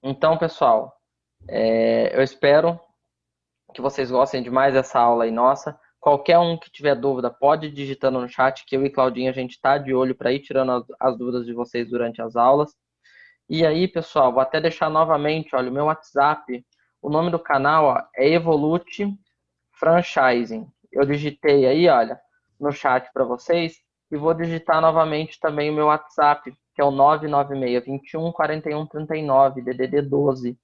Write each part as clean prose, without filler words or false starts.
Então, pessoal, eu espero que vocês gostem demais dessa aula aí nossa. Qualquer um que tiver dúvida, pode ir digitando no chat, que eu e Claudinha, a gente está de olho para ir tirando as dúvidas de vocês durante as aulas. E aí, pessoal, vou até deixar novamente, olha, o meu WhatsApp, o nome do canal, ó, é Evolute Franchising. Eu digitei aí, olha, no chat para vocês e vou digitar novamente também o meu WhatsApp, que é o 996 21 41 39 DDD 12.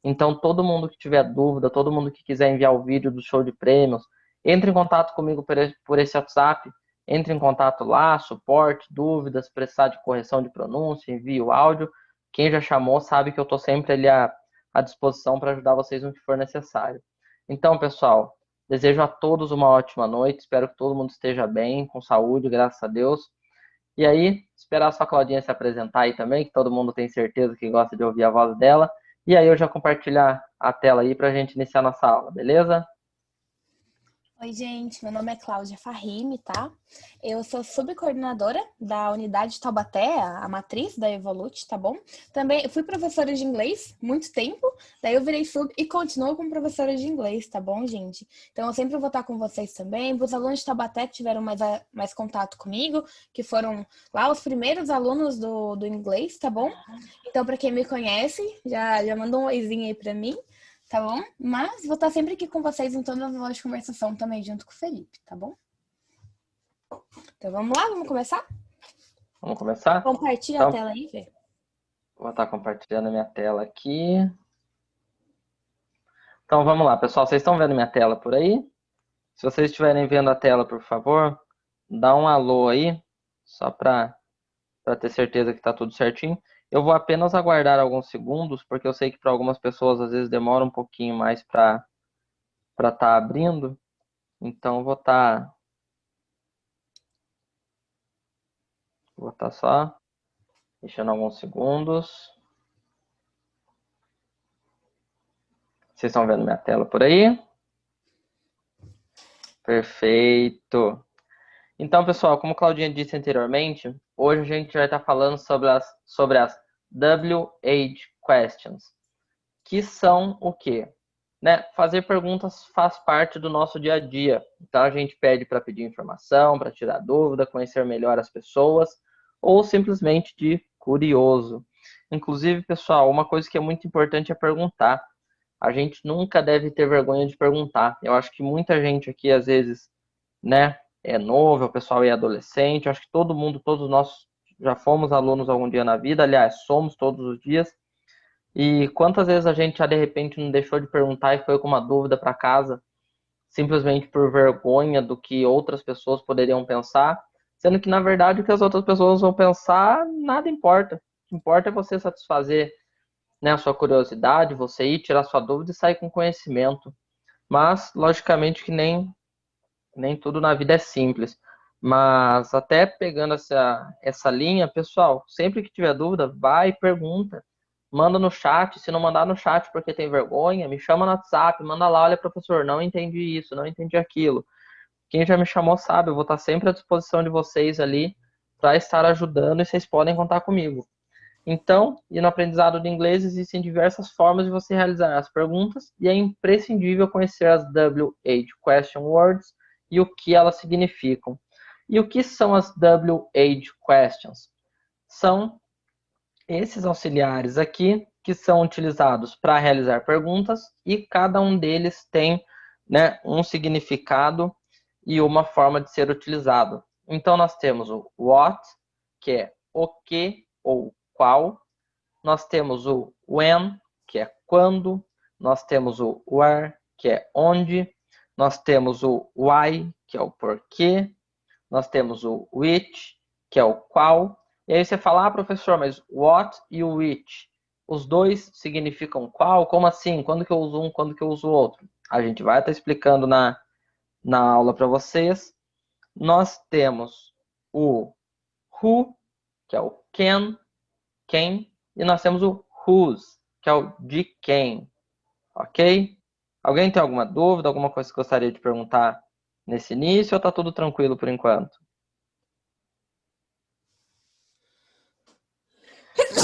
Então, todo mundo que tiver dúvida, todo mundo que quiser enviar o vídeo do show de prêmios, entre em contato comigo por esse WhatsApp. Entre em contato lá, suporte, dúvidas, precisar de correção de pronúncia, envie o áudio. Quem já chamou sabe que eu estou sempre ali à disposição para ajudar vocês no que for necessário. Então, pessoal, desejo a todos uma ótima noite. Espero que todo mundo esteja bem, com saúde, graças a Deus. E aí, esperar só a Claudinha se apresentar aí também, que todo mundo tem certeza que gosta de ouvir a voz dela. E aí eu já compartilhar a tela aí para a gente iniciar nossa aula, beleza? Oi, gente, meu nome é Cláudia Farrime, tá? Eu sou subcoordenadora da unidade Taubaté, a matriz da Evolute, tá bom? Também fui professora de inglês muito tempo, daí eu virei sub e continuo como professora de inglês, tá bom, gente? Então eu sempre vou estar com vocês também. Os alunos de Taubaté que tiveram mais contato comigo, que foram lá os primeiros alunos do inglês, tá bom? Então, para quem me conhece, já manda um oizinho aí para mim. Tá bom? Mas vou estar sempre aqui com vocês em todas as aulas de conversação também, junto com o Felipe, tá bom? Então vamos lá, vamos começar? Vamos começar? Compartilha a Então, tela aí, Fê. vou estar compartilhando a minha tela aqui. Então vamos lá, pessoal. Vocês estão vendo minha tela por aí? Se vocês estiverem vendo a tela, por favor, dá um alô aí, só para ter certeza que está tudo certinho. Eu vou apenas aguardar alguns segundos, porque eu sei que para algumas pessoas às vezes demora um pouquinho mais para estar abrindo. Então vou estar só deixando alguns segundos. Vocês estão vendo minha tela por aí? Perfeito. Então, pessoal, como a Claudinha disse anteriormente, hoje a gente vai estar falando sobre as WH questions, que são o quê? Né? Fazer perguntas faz parte do nosso dia a dia. Então, a gente pede para pedir informação, para tirar dúvida, conhecer melhor as pessoas, ou simplesmente de curioso. Inclusive, pessoal, uma coisa que é muito importante é perguntar. A gente nunca deve ter vergonha de perguntar. Eu acho que muita gente aqui, às vezes, né, é novo, o pessoal é adolescente. Eu acho que todo mundo, todos nós já fomos alunos algum dia na vida, aliás, somos todos os dias. E quantas vezes a gente já de repente não deixou de perguntar e foi com uma dúvida para casa, simplesmente por vergonha do que outras pessoas poderiam pensar, sendo que na verdade o que as outras pessoas vão pensar nada importa. O que importa é você satisfazer, né, a sua curiosidade, você ir tirar sua dúvida e sair com conhecimento. Mas, logicamente, que nem tudo na vida é simples. Mas até pegando essa linha, pessoal, sempre que tiver dúvida, vai e pergunta. Manda no chat. Se não mandar no chat porque tem vergonha, me chama no WhatsApp, manda lá, olha, professor, não entendi isso, não entendi aquilo. Quem já me chamou sabe, eu vou estar sempre à disposição de vocês ali para estar ajudando e vocês podem contar comigo. Então, e no aprendizado de inglês existem diversas formas de você realizar as perguntas e é imprescindível conhecer as WH question words e o que elas significam. E o que são as WH questions? São esses auxiliares aqui que são utilizados para realizar perguntas e cada um deles tem, né, um significado e uma forma de ser utilizado. Então nós temos o what, que é o que ou qual. Nós temos o when, que é quando. Nós temos o where, que é onde. Nós temos o why, que é o porquê. Nós temos o which, que é o qual. E aí você fala, professor, mas what e o which, os dois significam qual? Como assim? Quando que eu uso um, quando que eu uso o outro? A gente vai estar explicando na aula para vocês. Nós temos o who, que é o quem, e nós temos o whose, que é o de quem, ok? Alguém tem alguma dúvida, alguma coisa que gostaria de perguntar nesse início ou tá tudo tranquilo por enquanto?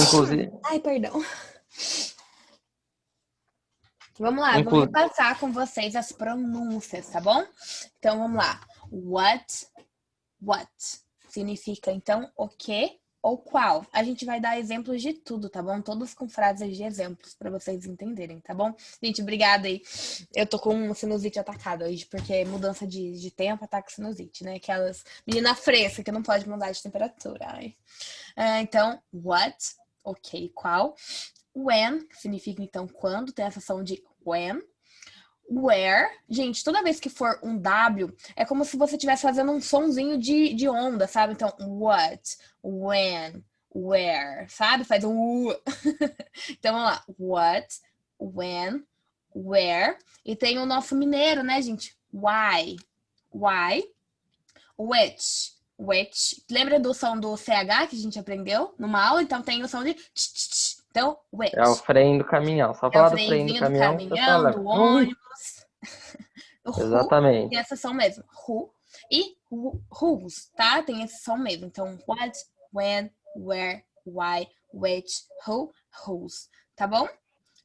Inclusive, Ai, perdão. Vamos lá, vou Inclu... repassar com vocês as pronúncias, tá bom? Então, vamos lá. What significa, então, o que ou qual. A gente vai dar exemplos de tudo, tá bom? Todos com frases de exemplos para vocês entenderem, tá bom? Gente, obrigada aí. Eu tô com sinusite atacada hoje, porque mudança de tempo ataca sinusite, né? Aquelas menina fresca que não pode mudar de temperatura. Ai. Então, what, ok, qual. When, que significa, então, quando, tem a ação de when. Where, gente, toda vez que for um W, é como se você estivesse fazendo um sonzinho de onda, sabe? Então, what, when, where, sabe? Faz um U. Então, vamos lá. What, when, where. E tem o nosso mineiro, né, gente? Why, which. Lembra do som do CH que a gente aprendeu numa aula? Então, tem o som de tch, tch, tch. Então, É o which. freio do caminhão. Só É o falar do freio do freiozinho do caminhão, o pessoal caminhão, leva. do ônibus. O who Exatamente. tem essa som mesmo. Who e whose, tá? Tem esse som mesmo. Então, what, when, where, why, which, who, whose. Tá bom?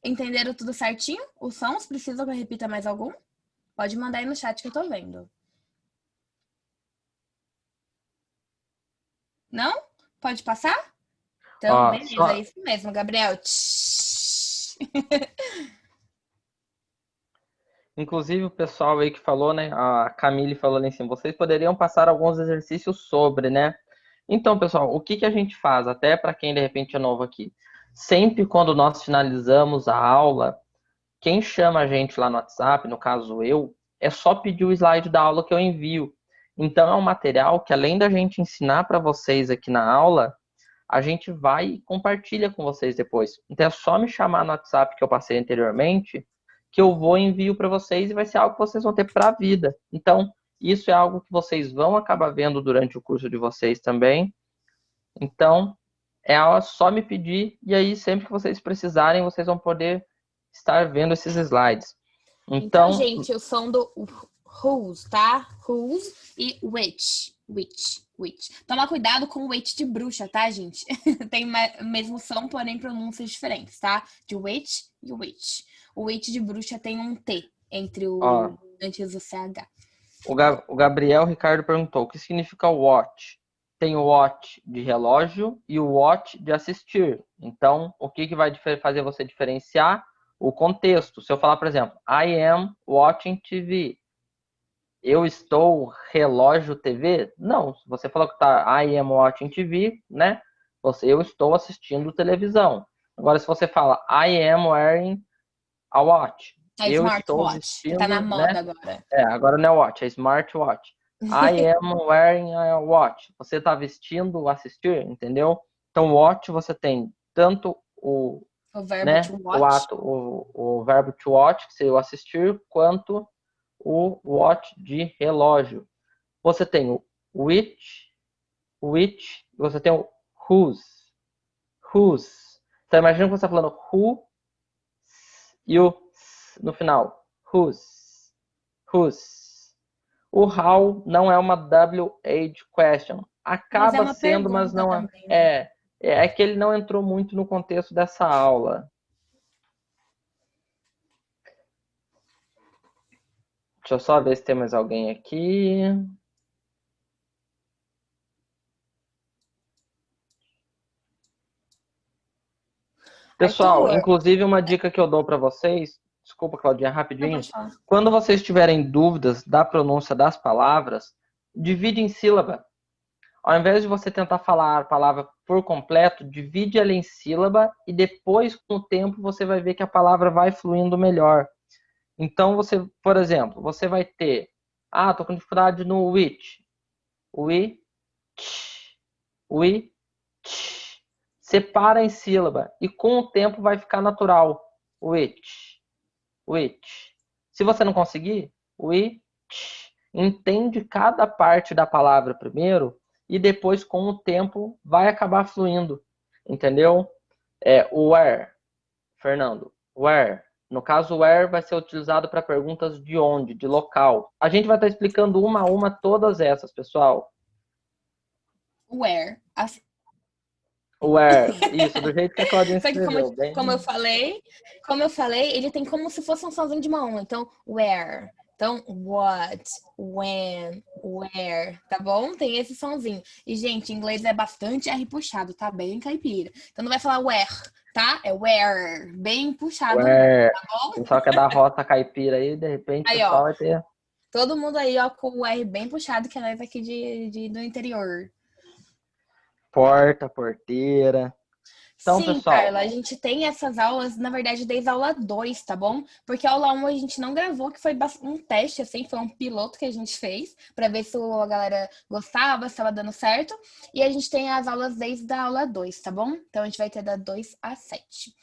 Entenderam tudo certinho? Os sons? Precisa que eu repita mais algum? Pode mandar aí no chat que eu tô vendo. Não? Pode passar? Então, Ó, beleza. É só... isso mesmo, Gabriel. Inclusive o pessoal aí que falou, né? A Camille falou ali em cima, vocês poderiam passar alguns exercícios sobre, né? Então, pessoal, o que que a gente faz? Até para quem de repente é novo aqui. Sempre quando nós finalizamos a aula, quem chama a gente lá no WhatsApp, no caso eu, é só pedir o slide da aula que eu envio. Então é um material que além da gente ensinar para vocês aqui na aula, a gente vai e compartilha com vocês depois. Então é só me chamar no WhatsApp que eu passei anteriormente, que eu vou e envio para vocês e vai ser algo que vocês vão ter para a vida. Então, isso é algo que vocês vão acabar vendo durante o curso de vocês também. Então, é só me pedir e aí sempre que vocês precisarem, vocês vão poder estar vendo esses slides. Então, Então, gente, o som do whose, tá? Whose e which. Toma cuidado com o which de bruxa, tá, gente? Tem o mesmo som, porém pronúncias diferentes, tá? De which e which. O which de bruxa tem um T entre ó, antes do CH. o Gabriel Ricardo perguntou o que significa watch. Tem o watch de relógio e o watch de assistir. Então, o que vai fazer você diferenciar? O contexto. Se eu falar, por exemplo, I am watching TV. Eu estou relógio TV? Não. Se você falou que tá I am watching TV, né? Eu estou assistindo televisão. Agora, se você fala I am wearing a watch. A Eu estou smartwatch, que tá na vestindo, moda né? agora. Agora não é watch, é smartwatch. I am wearing a watch. Você está vestindo assistir, entendeu? Então, watch você tem tanto O verbo né, to watch. o verbo to watch, que seria o assistir, quanto o watch de relógio. Você tem o which, você tem o whose. Então, imagina que você está falando who e o no final. Whose. O how não é uma WH question. Mas é Acaba uma sendo, mas pergunta não também, né? é. É que ele não entrou muito no contexto dessa aula. Deixa eu só ver se tem mais alguém aqui. Pessoal, Arthur, inclusive uma dica que eu dou para vocês, desculpa, Claudinha, não rapidinho. pode falar. Quando vocês tiverem dúvidas da pronúncia das palavras, divide em sílaba. Ao invés de você tentar falar a palavra por completo, divide ela em sílaba e depois, com o tempo, você vai ver que a palavra vai fluindo melhor. Então, você, por exemplo, você vai ter, tô com dificuldade no which. Which. Which. Separa em sílaba e com o tempo vai ficar natural. Which. Se você não conseguir, which. Entende cada parte da palavra primeiro e depois com o tempo vai acabar fluindo. Entendeu? Where, Fernando. Where. No caso, where vai ser utilizado para perguntas de onde, de local. A gente vai estar explicando uma a uma todas essas, pessoal. Where. Where. Isso, do jeito que a Claudinha Só que escreveu. como eu falei, ele tem como se fosse um somzinho de uma onda. Então, where. Então, what, when, where, tá bom? Tem esse somzinho. E, gente, em inglês é bastante R puxado, tá? Bem caipira. Então, não vai falar where, tá? É where. Bem puxado mesmo, Where. tá bom? Pessoal que é da roça caipira aí, de repente o Aí, pessoal ó. vai ter Todo mundo aí, ó, com o R bem puxado, que é nós aqui do interior. porta, porteira. Então, Sim, pessoal, Carla, a gente tem essas aulas, na verdade, desde a aula 2, tá bom? Porque a aula 1 a gente não gravou, que foi um teste, assim, foi um piloto que a gente fez, pra ver se a galera gostava, se estava dando certo. E a gente tem as aulas desde a aula 2, tá bom? Então a gente vai ter da 2 a 7.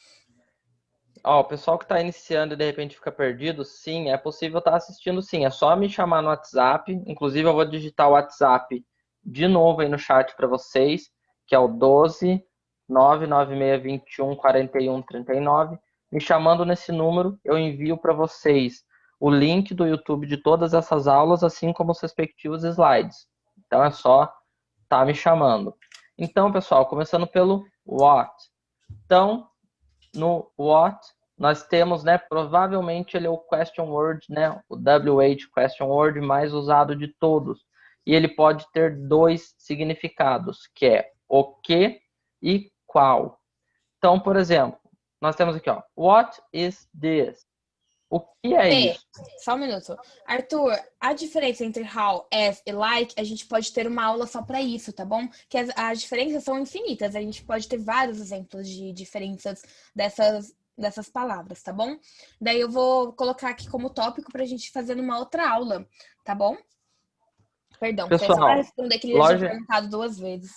ó, o pessoal que está iniciando e de repente fica perdido, sim, é possível estar assistindo sim. É só me chamar no WhatsApp. Inclusive, eu vou digitar o WhatsApp de novo aí no chat para vocês, que é o 12 99621 4139. Me chamando nesse número, eu envio para vocês o link do YouTube de todas essas aulas, assim como os respectivos slides. Então é só estar me chamando. Então, pessoal, começando pelo what. Então, no what, nós temos, né, provavelmente ele é o question word, né, o WH question word mais usado de todos. E ele pode ter dois significados, que é o que e qual. Então, por exemplo, nós temos aqui, ó, what is this? O que é Fê, isso? só um minuto. Arthur, a diferença entre how, as e like, a gente pode ter uma aula só para isso, tá bom? Que as diferenças são infinitas. A gente pode ter vários exemplos de diferenças dessas palavras, tá bom? Daí eu vou colocar aqui como tópico pra gente fazer numa outra aula, tá bom? Perdão, Fê, só para Pessoal, responder que ele já tinha loja, perguntado 2 vezes.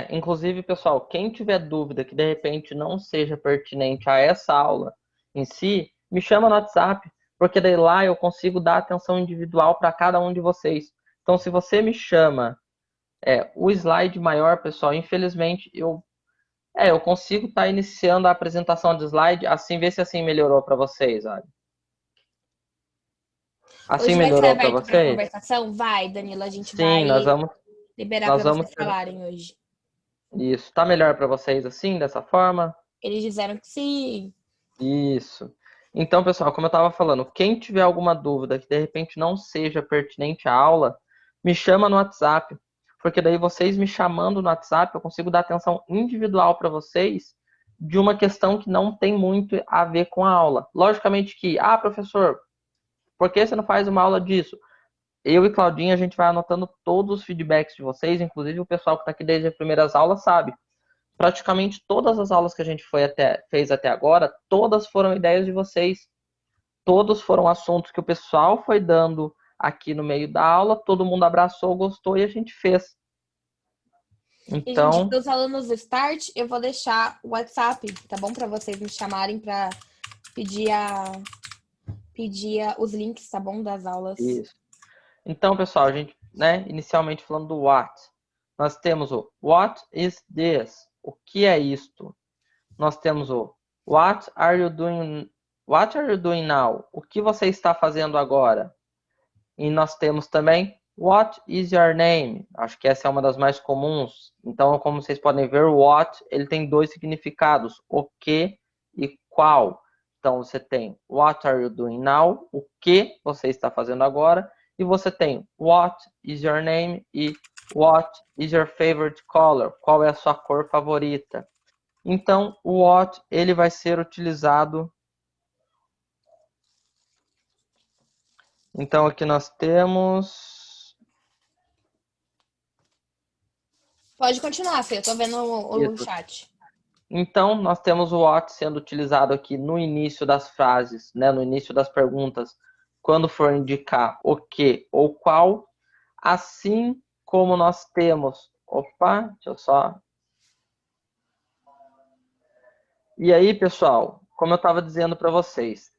inclusive, pessoal, quem tiver dúvida que de repente não seja pertinente a essa aula em si, me chama no WhatsApp, porque daí lá eu consigo dar atenção individual para cada um de vocês. Então, se você me chama o slide maior, pessoal, infelizmente eu consigo estar iniciando a apresentação de slide, assim, ver se assim melhorou para vocês, olha. Assim Hoje vai ser melhorou para aberto para vocês? conversação? Vai, Danilo, a gente Sim, vai nós vamos, liberar nós para vamos vocês ter falarem hoje. isso. Tá melhor para vocês assim, dessa forma? Eles disseram que sim. Isso. Então, pessoal, como eu estava falando, quem tiver alguma dúvida que de repente não seja pertinente à aula, me chama no WhatsApp, porque daí vocês me chamando no WhatsApp, eu consigo dar atenção individual para vocês de uma questão que não tem muito a ver com a aula. Logicamente que, professor, por que você não faz uma aula disso? Eu e Claudinha, a gente vai anotando todos os feedbacks de vocês, inclusive o pessoal que está aqui desde as primeiras aulas sabe. Praticamente todas as aulas que a gente fez até agora, todas foram ideias de vocês. Todos foram assuntos que o pessoal foi dando aqui no meio da aula, todo mundo abraçou, gostou e a gente fez. E, gente, Então, para os alunos do Start, eu vou deixar o WhatsApp, tá bom? Para vocês me chamarem para pedir, pedir os links, tá bom? Das aulas. isso. Então, pessoal, a gente, né, inicialmente falando do what. Nós temos o what is this? O que é isto? Nós temos o what are you doing? What are you doing now? O que você está fazendo agora? E nós temos também what is your name? Acho que essa é uma das mais comuns. Então, como vocês podem ver, o what ele tem dois significados, o que e qual. Então, você tem what are you doing now? O que você está fazendo agora? E você tem what is your name e what is your favorite color? Qual é a sua cor favorita? Então, o what ele vai ser utilizado. Então, aqui nós temos Pode continuar, Fê. Eu tô vendo o isso. chat. Então, nós temos o what sendo utilizado aqui no início das frases, né, no início das perguntas, quando for indicar o que ou qual, assim como nós temos. Opa, deixa eu só. E aí, pessoal, como eu estava dizendo para vocês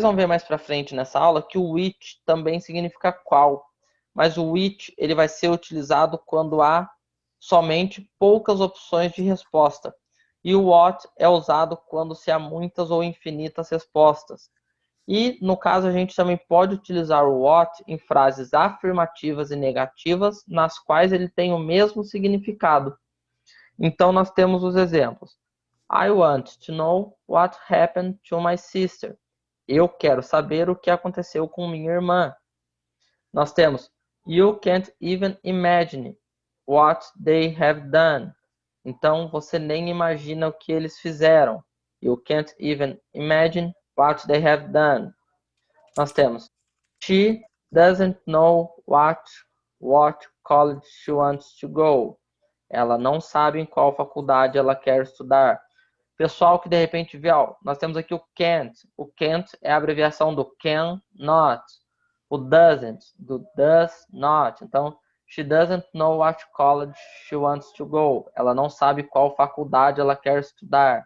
vão ver mais para frente nessa aula que o which também significa qual, mas o which ele vai ser utilizado quando há somente poucas opções de resposta. E o what é usado quando se há muitas ou infinitas respostas. E, no caso, a gente também pode utilizar o what em frases afirmativas e negativas, nas quais ele tem o mesmo significado. Então, nós temos os exemplos. I want to know what happened to my sister. Eu quero saber o que aconteceu com minha irmã. Nós temos You can't even imagine what they have done. Então, você nem imagina o que eles fizeram. You can't even imagine what they have done. Nós temos She doesn't know what college she wants to go. Ela não sabe em qual faculdade ela quer estudar. Pessoal que de repente vê, ó, nós temos aqui o can't. O can't é a abreviação do can not. O doesn't, do does not. Então, she doesn't know what college she wants to go. Ela não sabe qual faculdade ela quer estudar.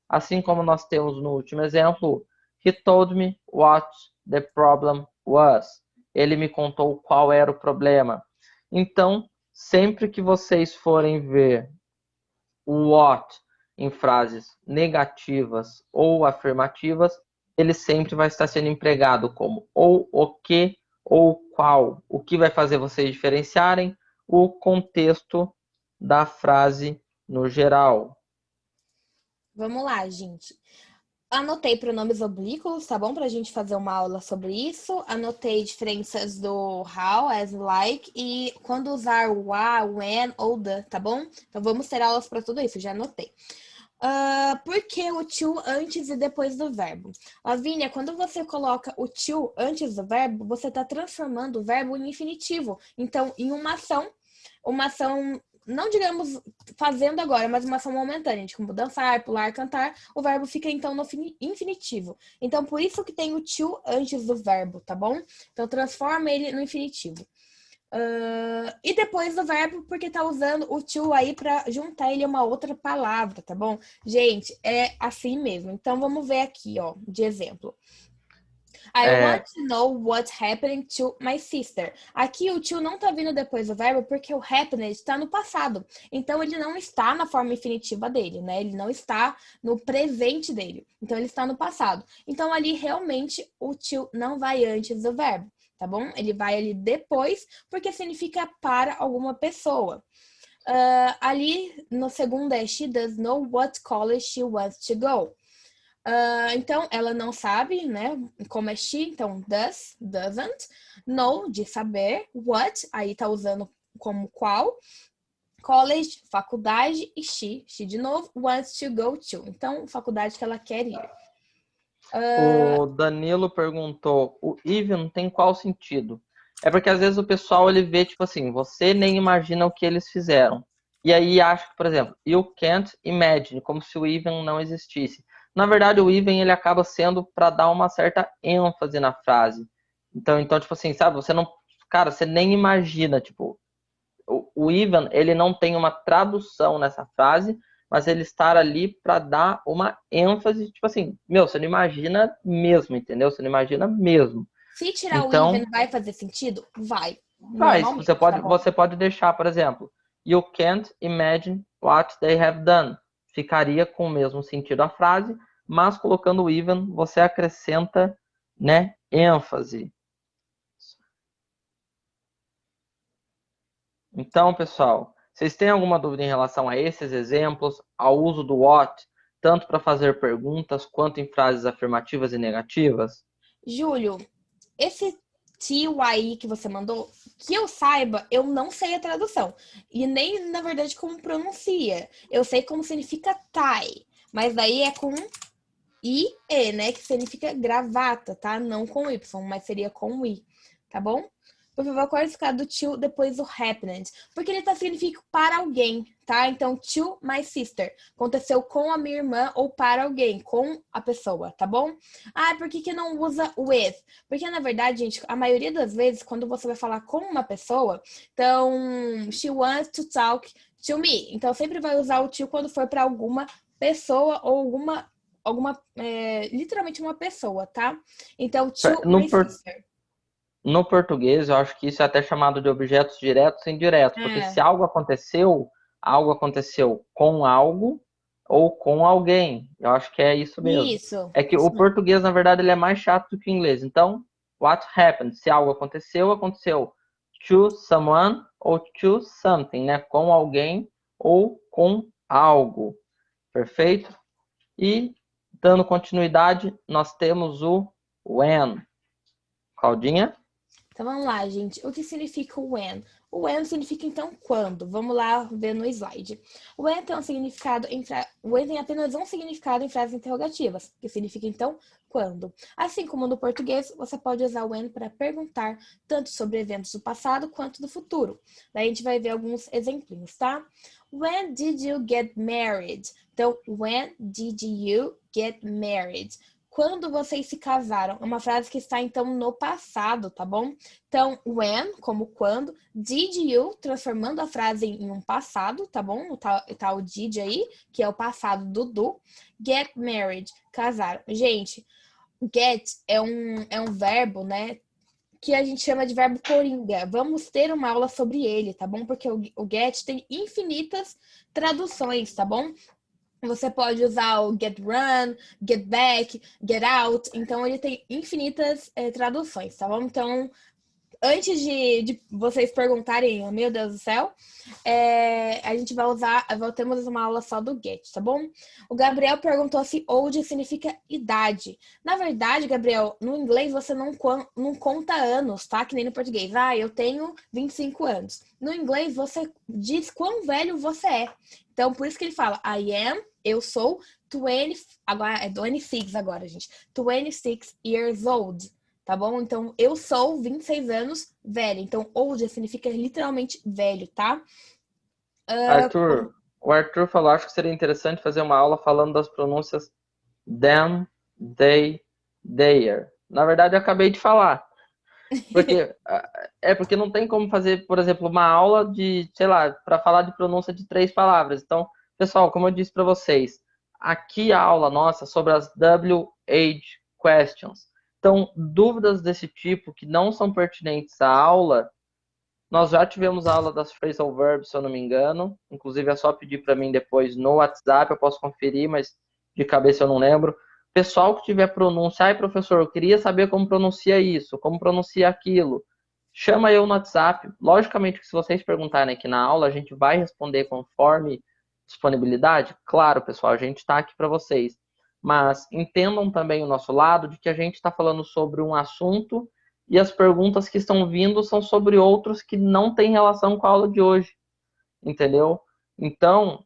Assim como nós temos no último exemplo, he told me what the problem was. Ele me contou qual era o problema. Então, sempre que vocês forem ver o what em frases negativas ou afirmativas, ele sempre vai estar sendo empregado como ou o que ou qual. O que vai fazer vocês diferenciarem o contexto da frase no geral. Vamos lá, gente. Anotei pronomes oblíquos, tá bom? Pra gente fazer uma aula sobre isso. Anotei diferenças do how, as, like e quando usar o a, when ou the, tá bom? Então vamos ter aulas para tudo isso, já anotei. Por que o to antes e depois do verbo? Lavínia, quando você coloca o to antes do verbo, você está transformando o verbo em infinitivo. Então, em uma ação, não digamos fazendo agora, mas uma ação momentânea, de como dançar, pular, cantar, o verbo fica então no infinitivo. Então, por isso que tem o to antes do verbo, tá bom? Então, transforma ele no infinitivo. E depois do verbo, porque tá usando o to aí para juntar ele a uma outra palavra, tá bom? Gente, é assim mesmo. Então, vamos ver aqui, ó, de exemplo. I want to know what's happening to my sister. Aqui o to não tá vindo depois do verbo porque o happened está no passado. Então, ele não está na forma infinitiva dele, né? Ele não está no presente dele. Então, ele está no passado. Então, ali, realmente, o to não vai antes do verbo, tá bom? Ele vai ali depois, porque significa para alguma pessoa. Ali, no segundo é she does know what college she wants to go. Então, ela não sabe, né? Como é she, então does, doesn't. Know, de saber. What, aí tá usando como qual. College, faculdade. E she de novo, wants to go to. Então, faculdade que ela quer ir. O Danilo perguntou, o even tem qual sentido? É porque às vezes o pessoal ele vê, tipo assim, você nem imagina o que eles fizeram. E aí acha que, por exemplo, you can't imagine, como se o even não existisse. Na verdade, o even ele acaba sendo para dar uma certa ênfase na frase. Então, tipo assim, sabe, você não, cara, você nem imagina, tipo, o even ele não tem uma tradução nessa frase, mas ele está ali para dar uma ênfase, tipo assim, meu, você não imagina mesmo, entendeu? Você não imagina mesmo. Se tirar Então, o even, vai fazer sentido? Vai. faz. Normalmente, tá bom? Você pode deixar, por exemplo, you can't imagine what they have done. Ficaria com o mesmo sentido a frase, mas colocando o even, você acrescenta, né, ênfase. Então, pessoal, vocês têm alguma dúvida em relação a esses exemplos, ao uso do what, tanto para fazer perguntas quanto em frases afirmativas e negativas? Júlio, esse TYI que você mandou, que eu saiba, eu não sei a tradução. E nem, na verdade, como pronuncia. Eu sei como significa tie, mas daí é com I-E, né? Que significa gravata, tá? Não com Y, mas seria com I, tá bom? Por favor, qualificar do to depois do happened. Porque ele tá significa para alguém, tá? Então, to my sister. Aconteceu com a minha irmã ou para alguém, com a pessoa, tá bom? Por que não usa with? Porque, na verdade, gente, a maioria das vezes, quando você vai falar com uma pessoa, então, she wants to talk to me. Então, sempre vai usar o to quando for para alguma pessoa ou literalmente uma pessoa, tá? Então, to my sister. No português, eu acho que isso é até chamado de objetos diretos e indiretos, porque se algo aconteceu com algo ou com alguém. Eu acho que é isso mesmo. Isso. É que o português, na verdade, ele é mais chato do que o inglês. Então, what happened? Se algo aconteceu to someone ou to something, né? Com alguém ou com algo. Perfeito? E, dando continuidade, nós temos o when. Claudinha? Então vamos lá, gente. O que significa o when? O when significa então quando. Vamos lá ver no slide. O when tem um significado o when tem apenas um significado em frases interrogativas, que significa então quando. Assim como no português, você pode usar o when para perguntar tanto sobre eventos do passado quanto do futuro. Daí a gente vai ver alguns exemplinhos, tá? When did you get married? Então, when did you get married? Quando vocês se casaram? É uma frase que está, então, no passado, tá bom? Então, when, como quando. Did you, transformando a frase em um passado, tá bom? Tá o did aí, que é o passado do do. Get married, casaram. Gente, get é um verbo, né? Que a gente chama de verbo coringa. Vamos ter uma aula sobre ele, tá bom? Porque o get tem infinitas traduções, tá bom? Você pode usar o get run, get back, get out. Então, ele tem infinitas traduções, tá bom? Então, antes de vocês perguntarem, oh, meu Deus do céu, a gente vai temos uma aula só do get, tá bom? O Gabriel perguntou se old significa idade. Na verdade, Gabriel, no inglês você não conta anos, tá? Que nem no português. Ah, eu tenho 25 anos. No inglês, você diz quão velho você é. Então, por isso que ele fala, I am, eu sou 20, agora é 26 agora, gente. 26 years old, tá bom? Então, eu sou 26 anos velho. Então, old significa literalmente velho, tá? Arthur, o Arthur falou, acho que seria interessante fazer uma aula falando das pronúncias them, they, their. Na verdade, eu acabei de falar. Porque não tem como fazer, por exemplo, uma aula de, sei lá, para falar de pronúncia de 3 palavras. Então, pessoal, como eu disse para vocês, aqui a aula nossa sobre as WH questions. Então, dúvidas desse tipo que não são pertinentes à aula, nós já tivemos aula das phrasal verbs, se eu não me engano. Inclusive, é só pedir para mim depois no WhatsApp, eu posso conferir, mas de cabeça eu não lembro. Pessoal que tiver pronúncia, ai professor, eu queria saber como pronuncia isso, como pronuncia aquilo. Chama eu no WhatsApp. Logicamente que se vocês perguntarem aqui na aula, a gente vai responder conforme disponibilidade. Claro, pessoal, a gente está aqui para vocês. Mas entendam também o nosso lado de que a gente está falando sobre um assunto e as perguntas que estão vindo são sobre outros que não têm relação com a aula de hoje, entendeu? Então,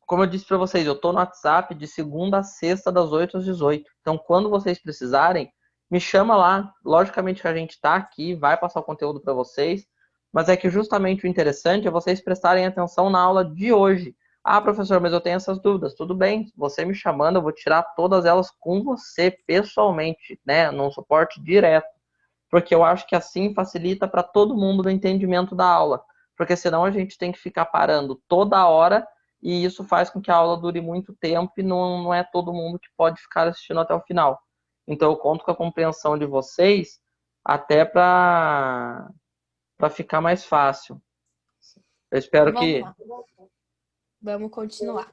como eu disse para vocês, eu estou no WhatsApp de segunda a sexta, das 8 às 18. Então, quando vocês precisarem, me chama lá. Logicamente que a gente está aqui, vai passar o conteúdo para vocês, mas é que justamente o interessante é vocês prestarem atenção na aula de hoje. Ah, professor, mas eu tenho essas dúvidas. Tudo bem, você me chamando, eu vou tirar todas elas com você, pessoalmente, né, num suporte direto, porque eu acho que assim facilita para todo mundo no entendimento da aula, porque senão a gente tem que ficar parando toda hora e isso faz com que a aula dure muito tempo e não é todo mundo que pode ficar assistindo até o final. Então eu conto com a compreensão de vocês até para ficar mais fácil. Eu espero Vamos que... lá, vamos continuar.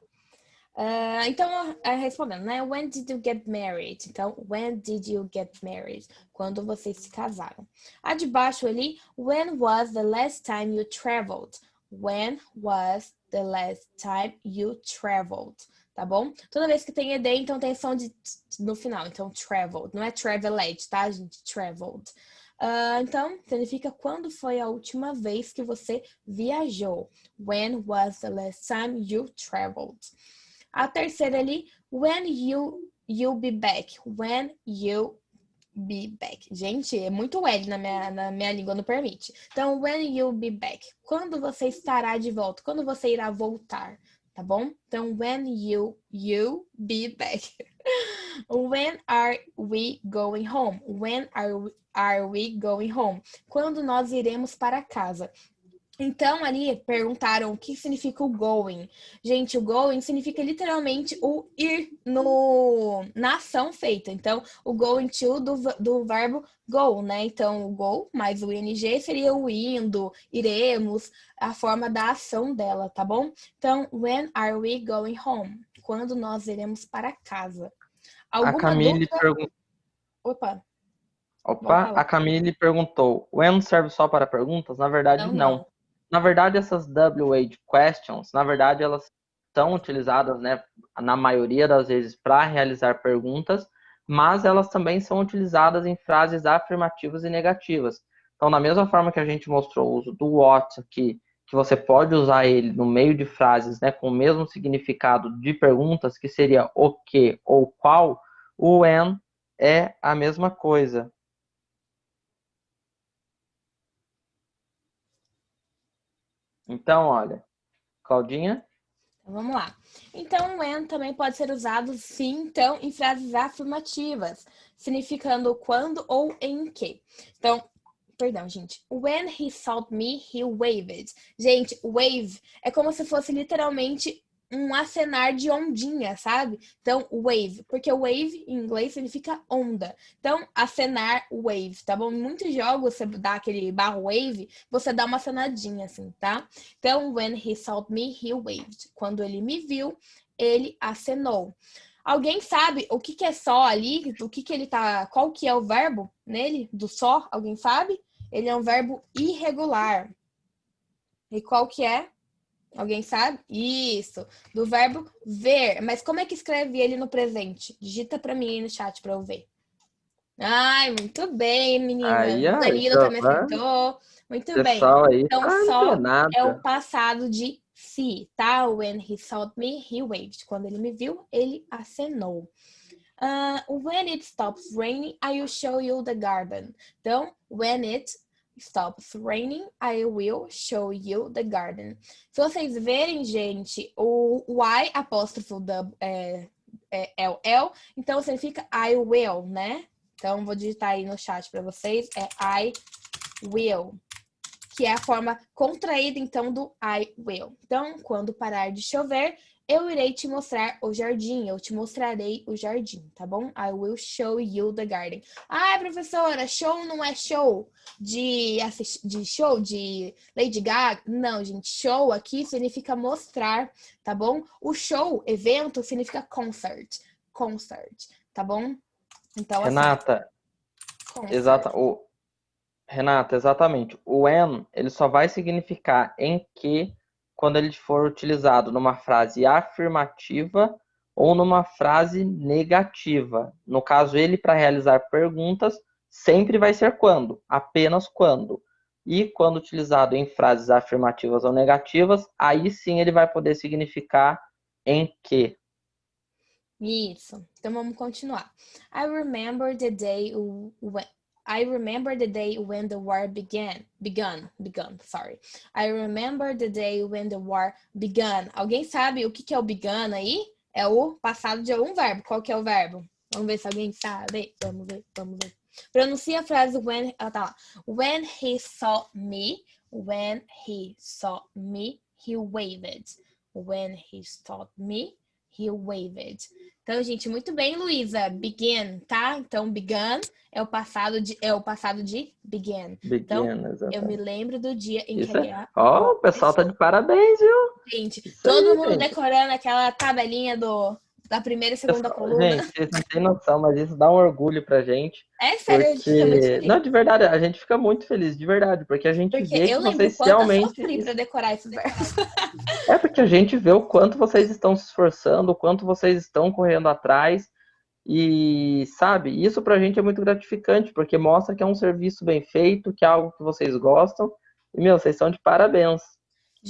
Então, respondendo, né? When did you get married? Então, when did you get married? Quando vocês se casaram. A de baixo ali, when was the last time you traveled? When was the last time you traveled? Tá bom? Toda vez que tem ED, então tem som no final. Então, traveled. Não é traveled, tá, gente? Traveled. Então, significa quando foi a última vez que você viajou? When was the last time you traveled? A terceira ali, when you'll be back. When you be back. Gente, é muito L na minha língua, não permite. Então, when you'll be back. Quando você estará de volta. Quando você irá voltar. Tá bom? Então, when you'll be back. When are we going home? When are we going home? Quando nós iremos para casa. Então, ali perguntaram o que significa o going. Gente, o going significa literalmente o ir na ação feita. Então, o going to do verbo go, né? Então, o go mais o ing seria o indo, iremos, a forma da ação dela, tá bom? Então, when are we going home? Quando nós iremos para casa. A Alguma Camille dúvida? perguntou... Opa, pode Opa, a falar. Camille perguntou, when serve só para perguntas? Na verdade, Não, não. não. Na verdade, essas WH questions, na verdade, elas são utilizadas, né, na maioria das vezes para realizar perguntas, mas elas também são utilizadas em frases afirmativas e negativas. Então, da mesma forma que a gente mostrou o uso do what aqui, que você pode usar ele no meio de frases, né, com o mesmo significado de perguntas, que seria o que ou qual, o when é a mesma coisa. Então, olha, Claudinha? Então, vamos lá. Então, when também pode ser usado, sim, então, em frases afirmativas, significando quando ou em que. Então, perdão, gente. When he saw me, he waved. Gente, wave é como se fosse literalmente um acenar de ondinha, sabe? Então, wave, porque wave em inglês significa onda. Então, acenar, wave, tá bom? Em muitos jogos, você dá aquele barro wave, você dá uma acenadinha assim, tá? Então, when he saw me, he waved. Quando ele me viu, ele acenou. Alguém sabe o que é só ali? O que ele tá. Qual que é o verbo nele? Do só? Alguém sabe? Ele é um verbo irregular. E qual que é? Alguém sabe? Isso. Do verbo ver. Mas como é que escreve ele no presente? Digita pra mim aí no chat pra eu ver. Ai, muito bem, menina. Aí, ó, Danilo também acertou. Muito bem. pessoal aí Então, tá só é o antenado. passado de se, tá? When he saw me, he waved. Quando ele me viu, ele acenou. When it stops raining, I will show you the garden. Então, when it stops raining, I will show you the garden. Se vocês verem, gente, o I apóstrofo é o L, então significa I will, né? Então, vou digitar aí no chat para vocês. É I will, que é a forma contraída, então, do I will. Então, quando parar de chover, eu irei te mostrar o jardim. Eu te mostrarei o jardim, tá bom? I will show you the garden. Ah, professora, show não é show de show de Lady Gaga? Não, gente, show aqui significa mostrar, tá bom? O show, evento, significa concert. Concert, tá bom? Então, assim, Renata, concert. exata, Renata, exatamente. O when, ele só vai significar em que quando ele for utilizado numa frase afirmativa ou numa frase negativa. No caso, ele, para realizar perguntas, sempre vai ser quando, apenas quando. E quando utilizado em frases afirmativas ou negativas, aí sim ele vai poder significar em que. Isso. Então vamos continuar. I remember the day when the war began. Sorry. I remember the day when the war began. Alguém sabe o que é o began aí? É o passado de algum verbo. Qual que é o verbo? Vamos ver se alguém sabe. Vamos ver. Pronuncia a frase when, tá lá. When he saw me, he waved. When he saw me, he waved. Então, gente, muito bem, Luísa. Begin, tá? Então, began é o passado de begin. Então, Begin, eu me exatamente. lembro do dia em que a Isso é. guerra Ó, o pessoal tá começou. de parabéns, viu? Gente, Isso todo aí, mundo gente. decorando aquela tabelinha da primeira e segunda coluna. Gente, vocês não têm noção, mas isso dá um orgulho pra gente, É sério, a gente fica muito porque... Não, feliz. de verdade, a gente fica muito feliz, de verdade, porque a gente Porque vê eu que lembro o vocês quanto eu realmente... sofri para decorar esses verbos. É porque a gente vê o quanto vocês estão se esforçando, o quanto vocês estão correndo atrás, e, sabe, isso pra gente é muito gratificante, porque mostra que é um serviço bem feito, que é algo que vocês gostam, e, meu, vocês estão de parabéns.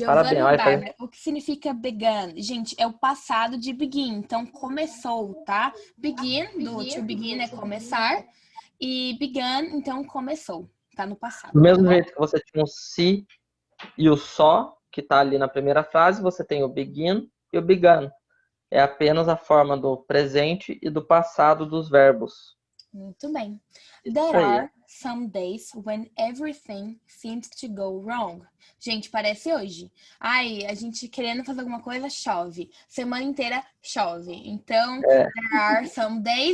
Parabéns, Giovanna olha, faz... Bárbara, o que significa began? Gente, é o passado de begin, então começou, tá? Begin, do to begin é começar, e began, então começou, tá no passado, Do tá mesmo bom? jeito que você tinha o se e o só, que está ali na primeira frase, você tem o begin e o began. É apenas a forma do presente e do passado dos verbos. Muito bem. Isso There aí. are some days when everything seems to go wrong. Gente, parece hoje. Ai, a gente querendo fazer alguma coisa, chove. Semana inteira chove. Então, É,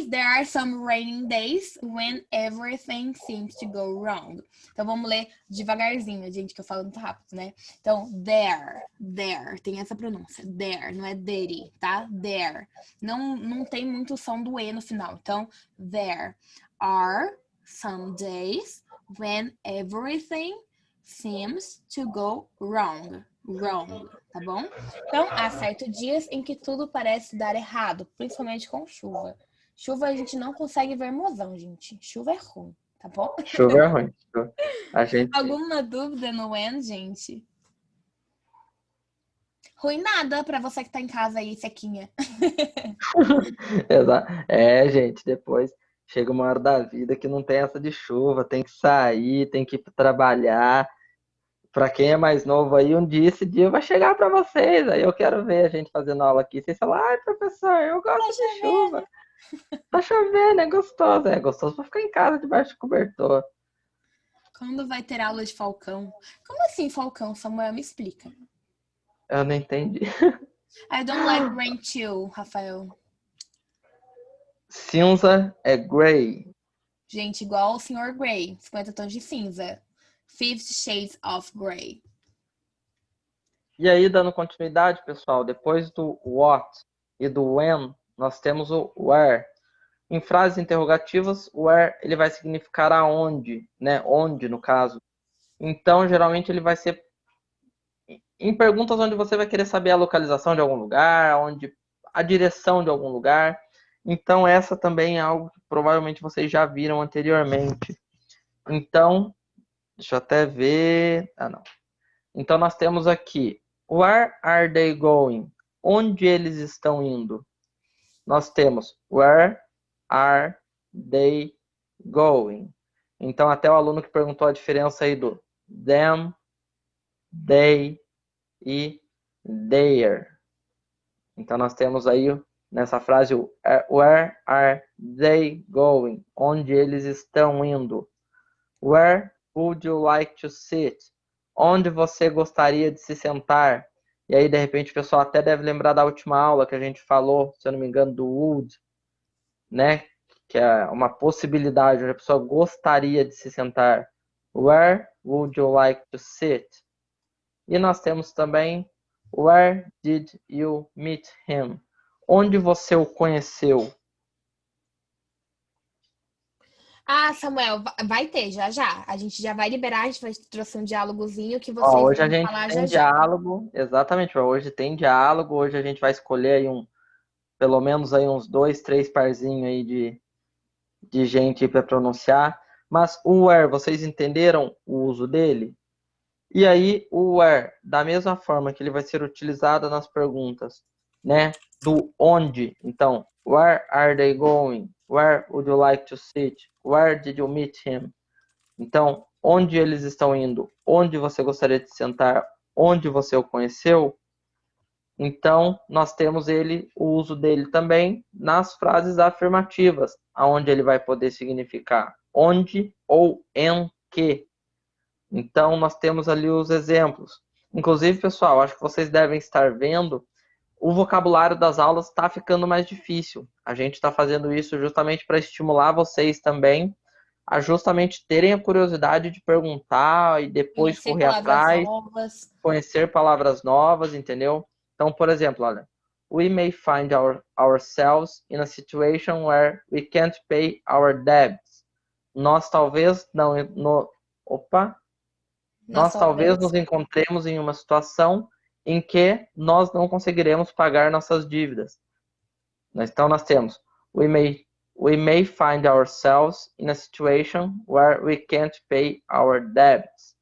there are some raining days when everything seems to go wrong. Então, vamos ler devagarzinho, gente, que eu falo muito rápido, né? Então, there, tem essa pronúncia. There, não é dere, tá? There. Não tem muito som do E no final. Então, there are some days when everything seems to go wrong. Wrong, tá bom? Então, há certos dias em que tudo parece dar errado, principalmente com chuva. Chuva a gente não consegue ver mozão, gente. Chuva é ruim, tá bom? Chuva é ruim. A gente... Alguma dúvida no when, gente? Ruim nada pra você que tá em casa aí, sequinha. Gente, depois chega uma hora da vida que não tem essa de chuva, tem que sair, tem que ir trabalhar. Para quem é mais novo aí, um dia esse dia vai chegar para vocês. Aí eu quero ver a gente fazendo aula aqui. Vocês falam, ai, professor, eu Tá gosto de chuva. chovendo. Tá chovendo, é gostoso. É gostoso pra ficar em casa debaixo de cobertor. Quando vai ter aula de Falcão? Como assim, Falcão? Samuel, me explica. Eu não entendi. I don't like rain too, Rafael. Cinza é gray. Gente, igual o Sr. Grey, 50 tons de cinza. 50 Shades of Grey. E aí, dando continuidade, pessoal, depois do what e do when, nós temos o where. Em frases interrogativas, o where ele vai significar aonde, né? Onde, no caso. Então, geralmente, ele vai ser em perguntas onde você vai querer saber a localização de algum lugar, onde a direção de algum lugar. Então, essa também é algo que provavelmente vocês já viram anteriormente. Então, deixa eu até ver. Ah, não. Então, nós temos aqui: Where are they going? Onde eles estão indo? Nós temos Where are they going? Então, até o aluno que perguntou a diferença aí do them, they e their. Então, nós temos aí nessa frase o Where are they going? Onde eles estão indo? Where would you like to sit? Onde você gostaria de se sentar? E aí, de repente, o pessoal até deve lembrar da última aula que a gente falou, se eu não me engano, do would, né? Que é uma possibilidade, onde a pessoa gostaria de se sentar. Where would you like to sit? E nós temos também Where did you meet him? Onde você o conheceu? Ah, Samuel, vai ter já já. A gente já vai liberar, a gente vai trouxe um diálogozinho que Ó, vocês hoje a vão gente falar já tem já. diálogo, exatamente, hoje tem diálogo, hoje a gente vai escolher aí pelo menos aí uns 2, 3 parzinhos aí de gente para pronunciar. Mas o where, vocês entenderam o uso dele? E aí o where, da mesma forma que ele vai ser utilizado nas perguntas, né? Do onde. Então, where are they going? Where would you like to sit? Where did you meet him? Então, onde eles estão indo? Onde você gostaria de sentar? Onde você o conheceu? Então, nós temos o uso dele também nas frases afirmativas, aonde ele vai poder significar onde ou em que. Então, nós temos ali os exemplos. Inclusive, pessoal, acho que vocês devem estar vendo, o vocabulário das aulas está ficando mais difícil. A gente está fazendo isso justamente para estimular vocês também a justamente terem a curiosidade de perguntar e depois Conhecer correr palavras atrás, novas. conhecer palavras novas, entendeu? Então, por exemplo, olha, we may find ourselves in a situation where we can't pay our debts. Nós talvez não, Nós nós talvez talvez. nos encontremos em uma situação em que nós não conseguiremos pagar nossas dívidas. Então, nós temos we may find ourselves in a situation where we can't pay our debts.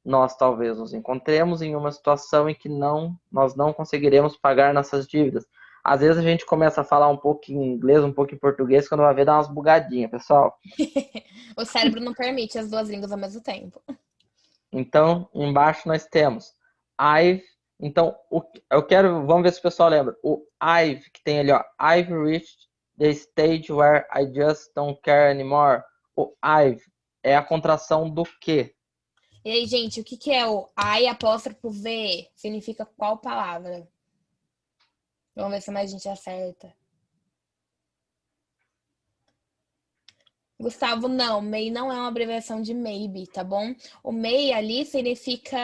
Nós talvez nos encontremos em uma situação em que nós não conseguiremos pagar nossas dívidas. Às vezes a gente começa a falar um pouco em inglês, um pouco em português, quando vai ver dar umas bugadinhas, pessoal. O cérebro não permite as duas línguas ao mesmo tempo. Então, embaixo nós temos I've. Então, vamos ver se o pessoal lembra. O I've, que tem ali, ó. I've reached the stage where I just don't care anymore. O I've é a contração do quê? E aí, gente, o que é o I apóstrofo V? Significa qual palavra? Vamos ver se mais gente acerta. Gustavo, não. May não é uma abreviação de maybe, tá bom? O may ali significa...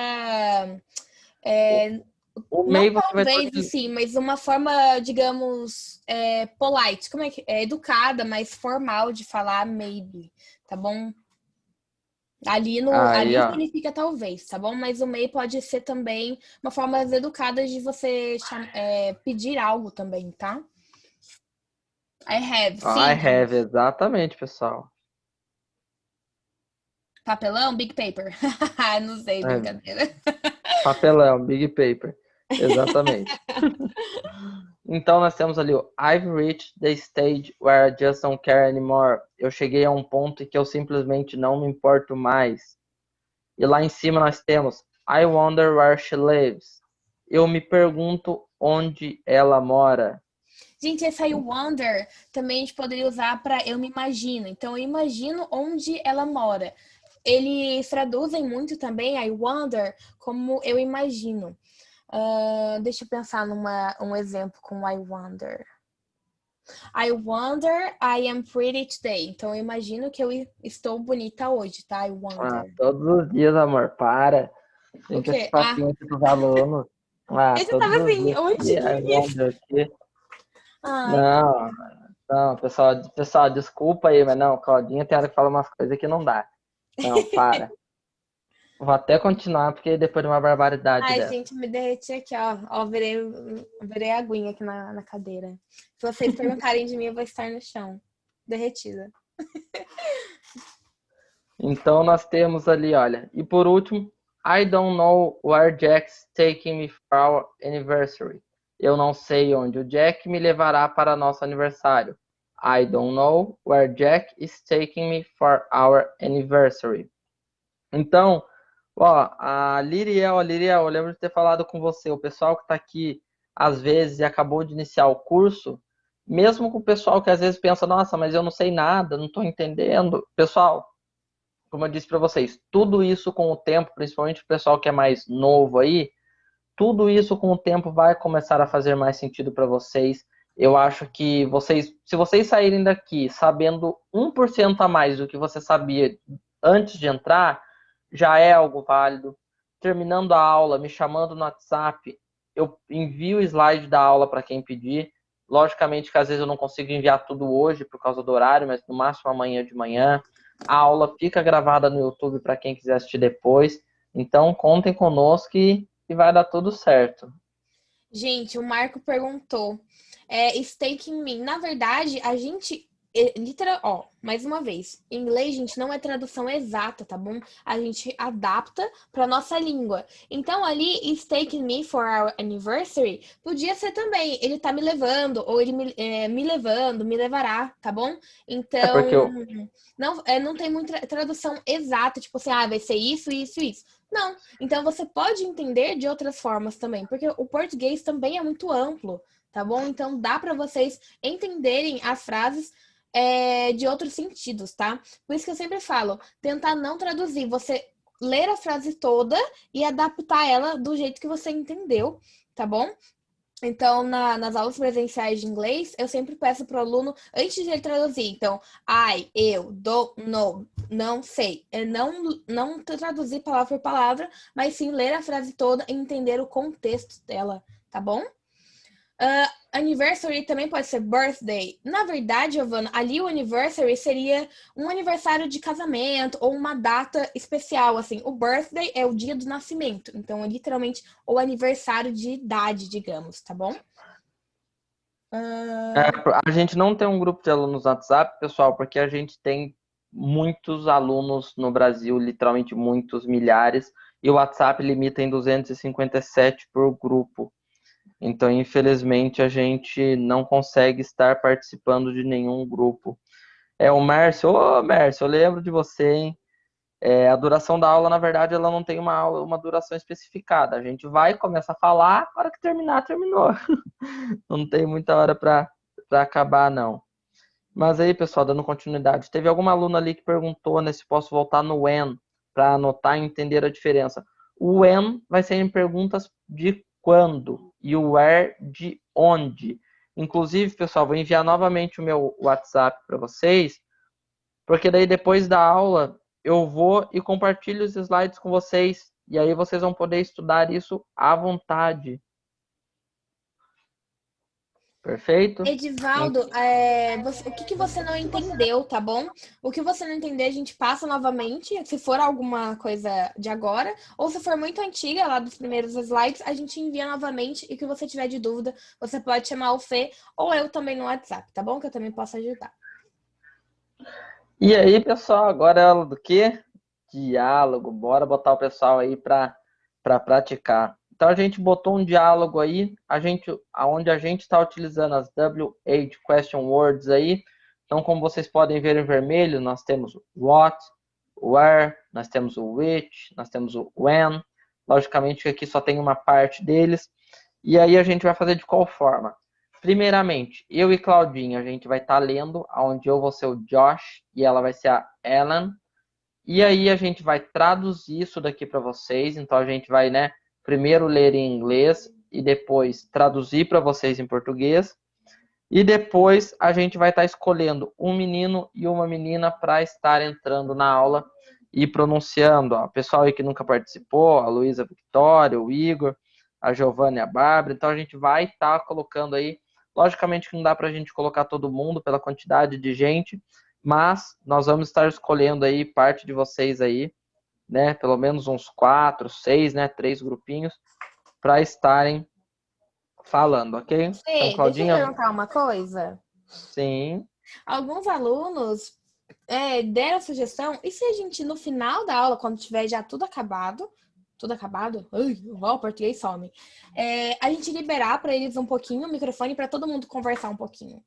O não may você vai talvez, sim, mas uma forma, digamos, polite. Como é que é? Educada, mas formal de falar maybe, tá bom? Aí, Ali ó. significa talvez, tá bom? Mas o may pode ser também uma forma mais educada de você pedir algo também, tá? I have, I sim. have, exatamente, pessoal. Papelão, big paper. Não sei, É, brincadeira. papelão, big paper. Exatamente. Então nós temos ali o I've reached the stage where I just don't care anymore. Eu cheguei a um ponto em que eu simplesmente não me importo mais. E lá em cima nós temos I wonder where she lives. Eu me pergunto onde ela mora. Gente, esse aí, wonder, também a gente poderia usar para eu me imagino. Então, eu imagino onde ela mora. Eles traduzem muito também I wonder como eu imagino. Deixa eu pensar um exemplo com I wonder. I wonder I am pretty today. Então, eu imagino que eu estou bonita hoje, tá? I Ah, wonder. todos os dias, amor, para. O Tem que esse quê? Ah, papinho aqui dos alunos. Ah, esse eu todos tava os assim, dias. onde I que isso? wonder aqui. Ai, Não, não, pessoal, desculpa aí, mas não, Claudinha tem hora que fala umas coisas que não dá. Não, para. Vou até continuar, porque depois de uma barbaridade ai, dessa. gente, me derreti aqui, ó. Ó, virei a aguinha aqui na cadeira. Se vocês perguntarem de mim, eu vou estar no chão, derretida. Então nós temos ali, olha. E por último, I don't know where Jack's taking me for our anniversary. Eu não sei onde o Jack me levará para nosso aniversário. I don't know where Jack is taking me for our anniversary. Então, ó, Liriel, eu lembro de ter falado com você, o pessoal que está aqui às vezes e acabou de iniciar o curso, mesmo com o pessoal que às vezes pensa, nossa, mas eu não sei nada, não estou entendendo. Pessoal, como eu disse para vocês, tudo isso com o tempo, principalmente o pessoal que é mais novo aí, tudo isso com o tempo vai começar a fazer mais sentido para vocês. Eu acho que vocês, se vocês saírem daqui sabendo 1% a mais do que você sabia antes de entrar, já é algo válido. Terminando a aula, me chamando no WhatsApp, eu envio o slide da aula para quem pedir. Logicamente que às vezes eu não consigo enviar tudo hoje por causa do horário, mas no máximo amanhã de manhã. A aula fica gravada no YouTube para quem quiser assistir depois. Então contem conosco e vai dar tudo certo. Gente, o Marco perguntou, steak in me. Na verdade, a gente, literal, ó, mais uma vez, em inglês, gente, não é tradução exata, tá bom? A gente adapta para nossa língua. Então, ali, steak in me for our anniversary, podia ser também, ele tá me levando, ou ele me levando, me levará, tá bom? É Então, porque eu, não tem muita tradução exata, tipo assim, vai ser isso, isso, isso. Não. Então você pode entender de outras formas também, porque o português também é muito amplo, tá bom? Então dá para vocês entenderem as frases de outros sentidos, tá? Por isso que eu sempre falo, tentar não traduzir, você ler a frase toda e adaptar ela do jeito que você entendeu, tá bom? Então, nas aulas presenciais de inglês, eu sempre peço para o aluno, antes de ele traduzir, então, eu, don't know, não sei. É não traduzir palavra por palavra, mas sim ler a frase toda e entender o contexto dela, tá bom? Anniversary também pode ser birthday. Na verdade, Giovana, ali o anniversary seria um aniversário de casamento ou uma data especial, assim. O birthday é o dia do nascimento. Então, é literalmente o aniversário de idade, digamos, tá bom? a gente não tem um grupo de alunos no WhatsApp, pessoal, porque a gente tem muitos alunos no Brasil, literalmente muitos, milhares, e o WhatsApp limita em 257 por grupo. Então, infelizmente, a gente não consegue estar participando de nenhum grupo. É o Mércio, ô Mércio, eu lembro de você, hein? A duração da aula, na verdade, ela não tem uma duração especificada. A gente vai, começa a falar, a hora que terminar, terminou. Não tem muita hora para acabar, não. Mas aí, pessoal, dando continuidade, teve alguma aluna ali que perguntou, né, se posso voltar no when, para anotar e entender a diferença. O when vai ser em perguntas de quando e o where de onde. Inclusive, pessoal, vou enviar novamente o meu WhatsApp para vocês, porque daí depois da aula eu vou e compartilho os slides com vocês, e aí vocês vão poder estudar isso à vontade. Perfeito? Edivaldo, o que que você não entendeu, tá bom? O que você não entender, a gente passa novamente, se for alguma coisa de agora, ou se for muito antiga, lá dos primeiros slides, a gente envia novamente, e o que você tiver de dúvida, você pode chamar o Fê, ou eu também no WhatsApp, tá bom? Que eu também posso ajudar. E aí, pessoal, agora é aula do quê? Diálogo. Bora botar o pessoal aí para praticar. Então, a gente botou um diálogo aí, onde a gente está utilizando as WH question words aí. Então, como vocês podem ver em vermelho, nós temos o what, where, nós temos o which, nós temos o when. Logicamente que aqui só tem uma parte deles. E aí a gente vai fazer de qual forma? Primeiramente, eu e Claudinha, a gente vai estar lendo, onde eu vou ser o Josh e ela vai ser a Ellen. E aí a gente vai traduzir isso daqui para vocês. Então a gente vai, né, primeiro ler em inglês e depois traduzir para vocês em português. E depois a gente vai estar escolhendo um menino e uma menina para estar entrando na aula e pronunciando. Ó, o pessoal aí que nunca participou, a Luísa Victória, o Igor, a Giovana e a Bárbara. Então a gente vai estar colocando aí. Logicamente que não dá para a gente colocar todo mundo pela quantidade de gente, mas nós vamos estar escolhendo aí parte de vocês aí, né? Pelo menos uns 4, 6, né? 3 grupinhos para estarem falando, ok? Então, Fê, deixa eu Claudinha, perguntar uma coisa. sim. Alguns alunos deram sugestão, e se a gente, no final da aula, quando tiver já tudo acabado, ai, o português some, a gente liberar para eles um pouquinho o microfone para todo mundo conversar um pouquinho.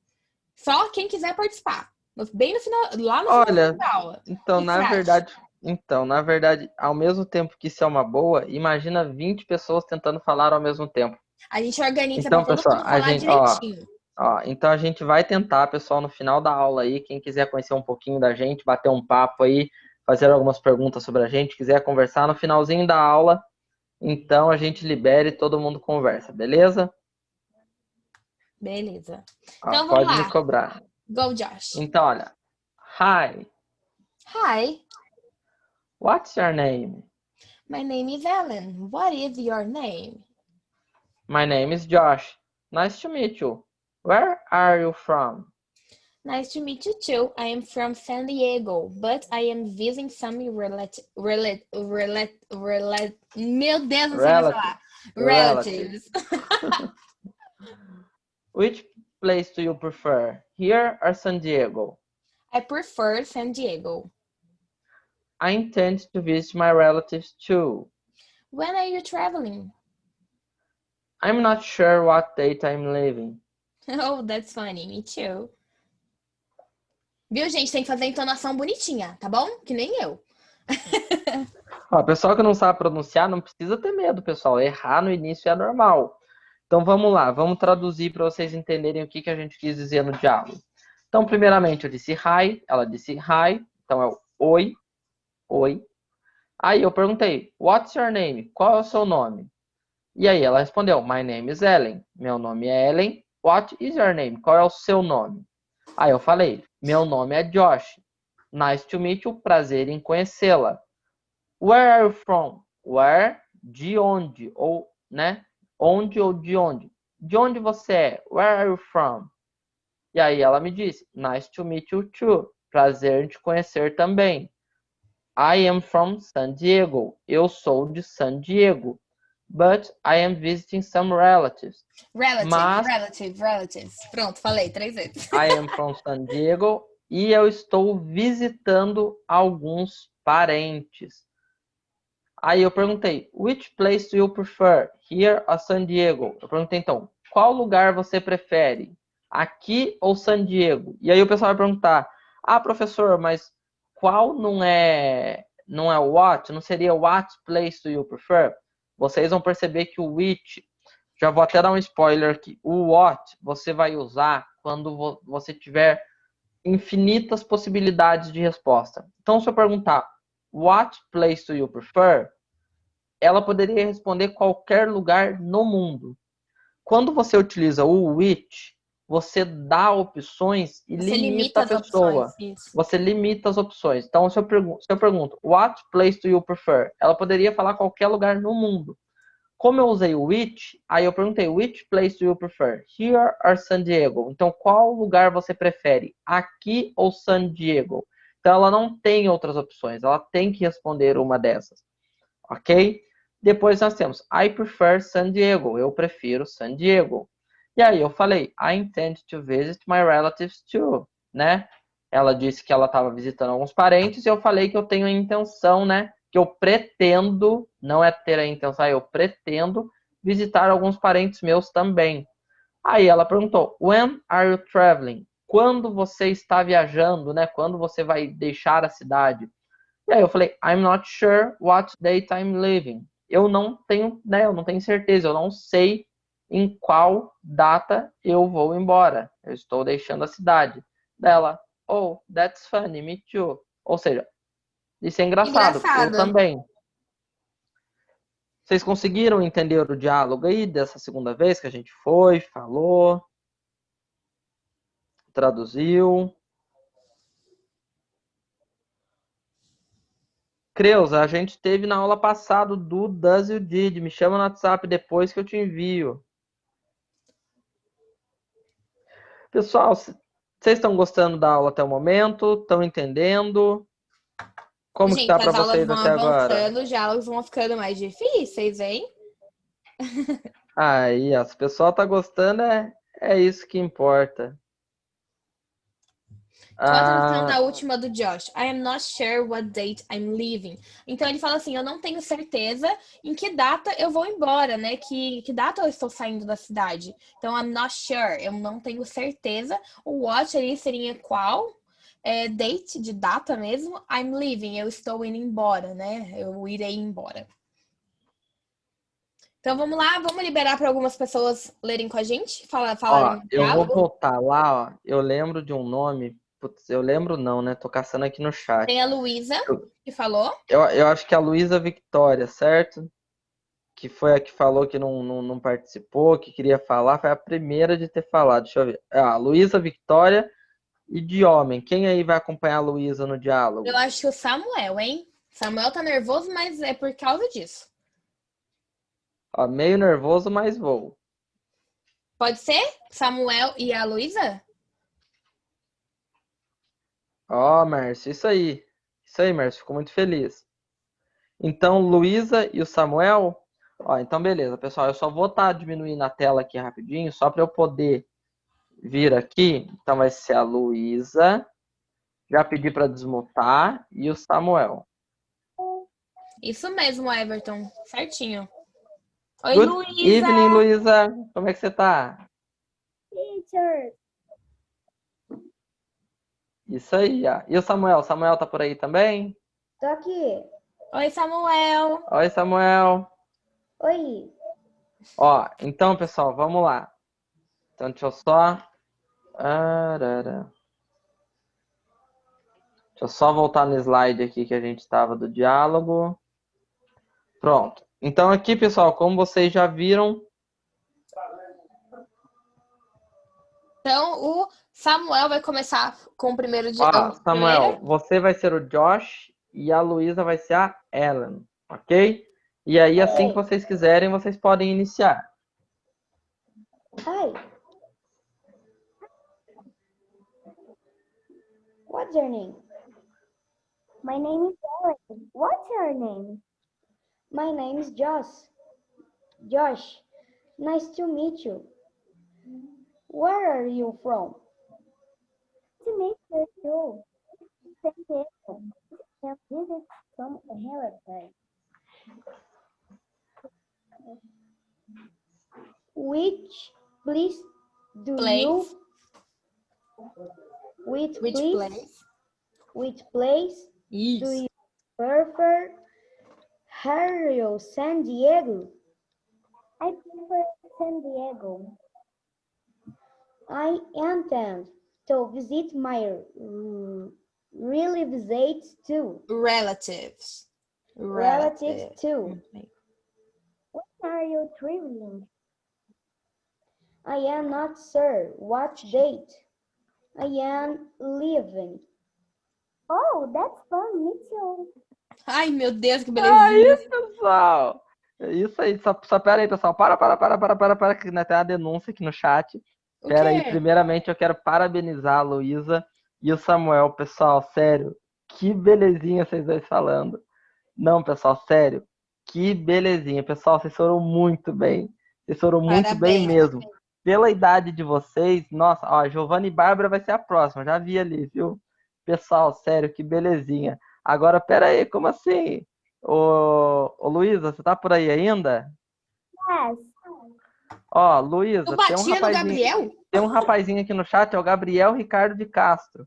Só quem quiser participar. Bem no final, lá no Olha, final da aula. então, O que você acha? na verdade, ao mesmo tempo que isso é uma boa, imagina 20 pessoas tentando falar ao mesmo tempo. A gente organiza para Então, todo pessoal, mundo falar direitinho. então a gente vai tentar, pessoal, no final da aula aí, quem quiser conhecer um pouquinho da gente, bater um papo aí, fazer algumas perguntas sobre a gente, quiser conversar no finalzinho da aula, então a gente libera e todo mundo conversa, beleza? Beleza. Ó, Então vamos pode me lá. cobrar. Go, Josh. Então, olha. Hi, Hi, what's your name? my name is Ellen. What is your name? My name is Josh. Nice to meet you. Where are you from? Nice to meet you too. I am from San Diego, but I am visiting some meu Deus, não sei mais Relative. falar. Relatives. Which place do you prefer? Here or San Diego? I prefer San Diego. I intend to visit my relatives too. When are you traveling? I'm not sure what date I'm leaving. Oh, that's funny. Me too. Viu, gente? Tem que fazer a entonação bonitinha, tá bom? Que nem eu. Ó, pessoal que não sabe pronunciar, não precisa ter medo, pessoal. Errar no início é normal. Então vamos lá, vamos traduzir para vocês entenderem o que a gente quis dizer no diálogo. Então, primeiramente, eu disse hi, ela disse hi, então é o oi, oi. Aí eu perguntei, what's your name? Qual é o seu nome? E aí ela respondeu, my name is Ellen. Meu nome é Ellen. What is your name? Qual é o seu nome? Aí eu falei, meu nome é Josh. Nice to meet you. Prazer em conhecê-la. Where are you from? Where? De onde? Ou, né? Onde ou de onde? De onde você é? Where are you from? E aí ela me disse, nice to meet you too. Prazer em te conhecer também. I am from San Diego. Eu sou de San Diego. But I am visiting some relatives. Relatives. Pronto, falei 3 vezes. I am from San Diego e eu estou visitando alguns parentes. Aí eu perguntei, which place do you prefer? Here or San Diego? Eu perguntei então, qual lugar você prefere? Aqui ou San Diego? E aí o pessoal vai perguntar, professor, mas qual não é what? Não seria what place do you prefer? Vocês vão perceber que o which, já vou até dar um spoiler aqui, o what você vai usar quando você tiver infinitas possibilidades de resposta. Então, se eu perguntar, what place do you prefer? Ela poderia responder qualquer lugar no mundo. Quando você utiliza o which, você dá opções e Você limita a as pessoa. opções, isso. Você limita as opções. Então, se eu pergunto, what place do you prefer? Ela poderia falar qualquer lugar no mundo. Como eu usei o which, aí eu perguntei, which place do you prefer? Here or San Diego? Então, qual lugar você prefere? Aqui ou San Diego? Então, ela não tem outras opções. Ela tem que responder uma dessas. Ok? Depois nós temos, I prefer San Diego. Eu prefiro San Diego. E aí eu falei, I intend to visit my relatives too, né? Ela disse que ela estava visitando alguns parentes e eu falei que eu tenho a intenção, né? Que eu pretendo, não é ter a intenção, eu pretendo visitar alguns parentes meus também. Aí ela perguntou, when are you traveling? Quando você está viajando, né? Quando você vai deixar a cidade? E aí eu falei, I'm not sure what date I'm leaving. Eu não tenho, né? Eu não tenho certeza, eu não sei em qual data eu vou embora. Eu estou deixando a cidade. Dela, oh, that's funny, me too. Ou seja, isso é engraçado, eu Engraçado. também. Vocês conseguiram entender o diálogo aí dessa segunda vez que a gente foi, falou, traduziu? Creuza, a gente teve na aula passada do Does You Did. Me chama no WhatsApp depois que eu te envio. Pessoal, vocês estão gostando da aula até o momento? Estão entendendo? Como que tá Gente, para as aulas vocês vão até agora? avançando, os diálogos vão ficando mais difíceis, hein? Aí, ó, se o pessoal tá gostando, é isso que importa. Então, a tradução da Ah, última do Josh. I am not sure what date I'm leaving. Então, ele fala assim, eu não tenho certeza em que data eu vou embora, né? Que data eu estou saindo da cidade. Então, I'm not sure. Eu não tenho certeza. O what ali seria qual? Date, de data mesmo. I'm leaving. Eu estou indo embora, né? Eu irei embora. Então, vamos lá. Vamos liberar para algumas pessoas lerem com a gente. Falarem ó, um eu vou diálogo. voltar lá, ó. Eu lembro de um nome. Putz, eu lembro não, né? Tô caçando aqui no chat. Tem a Luísa, que falou. Eu acho que é a Luísa Victória, certo? Que foi a que falou que não participou, que queria falar, foi a primeira de ter falado. Deixa eu ver. A Luísa Victória e de homem. Quem aí vai acompanhar a Luísa no Eu diálogo? acho que o Samuel, hein? Samuel tá nervoso, mas é por causa disso. Ó, meio nervoso, mas vou. Pode ser? Samuel e a Luísa? Ó, Márcio, isso aí. Isso aí, Márcio, fico muito feliz. Então, Luísa e o Samuel. Ó, então beleza, pessoal. Eu só vou estar diminuindo a tela aqui rapidinho, só para eu poder vir aqui. Então vai ser a Luísa. Já pedi para desmutar e o Samuel. Isso mesmo, Everton. Certinho. Oi, Good Luísa! evening, Luísa. Como é que você tá? Teacher, Isso aí, ó. E o Samuel? O Samuel tá por aí também? tô aqui. Oi, Samuel! Oi, Samuel. Oi. Ó, então, pessoal, vamos lá. Então, deixa eu só. Arara. Deixa eu só voltar no slide aqui que a gente estava do diálogo. Pronto. Então, aqui, pessoal, como vocês já viram. Então, o Samuel vai começar com o primeiro Ó, primeira. Samuel, você vai ser o Josh e a Luísa vai ser a Ellen, ok? E aí, assim que Ok. vocês quiserem, vocês podem iniciar. Hi. What's your name? My name is Ellen. What's your name? My name is Josh. Josh. Nice to meet you. Where are you from? To meet you too. San Diego. Can visit some relatives. Which place do you? Place. Which Which place? place? Which place do Isso. you prefer? Rio, San Diego. I prefer San Diego. I intend to visit my relatives too. Relatives. Relatives too. Okay. When are you traveling? I am not sure what date. I am leaving. Oh, that's fun. Me too. Ai, meu Deus, que Aí, belezinha. pessoal! É isso aí, só pera aí, pessoal. Para, que né, tem uma denúncia aqui no chat. O Pera aí, quê? primeiramente eu quero parabenizar a Luísa e o Samuel, pessoal, sério. Que belezinha vocês dois falando. Não, pessoal, sério. Que belezinha. Pessoal, vocês foram muito bem. Vocês foram muito bem Parabéns. mesmo. Pela idade de vocês, nossa, ó, Giovana e Bárbara vai ser a próxima, já vi ali, viu? Pessoal, sério, que belezinha. Agora, pera aí, como assim? Ô Luísa, você tá por aí ainda? Yes. Ó, Tu Luísa, batia no Gabriel? tem um rapazinho aqui no chat, é o Gabriel Ricardo de Castro,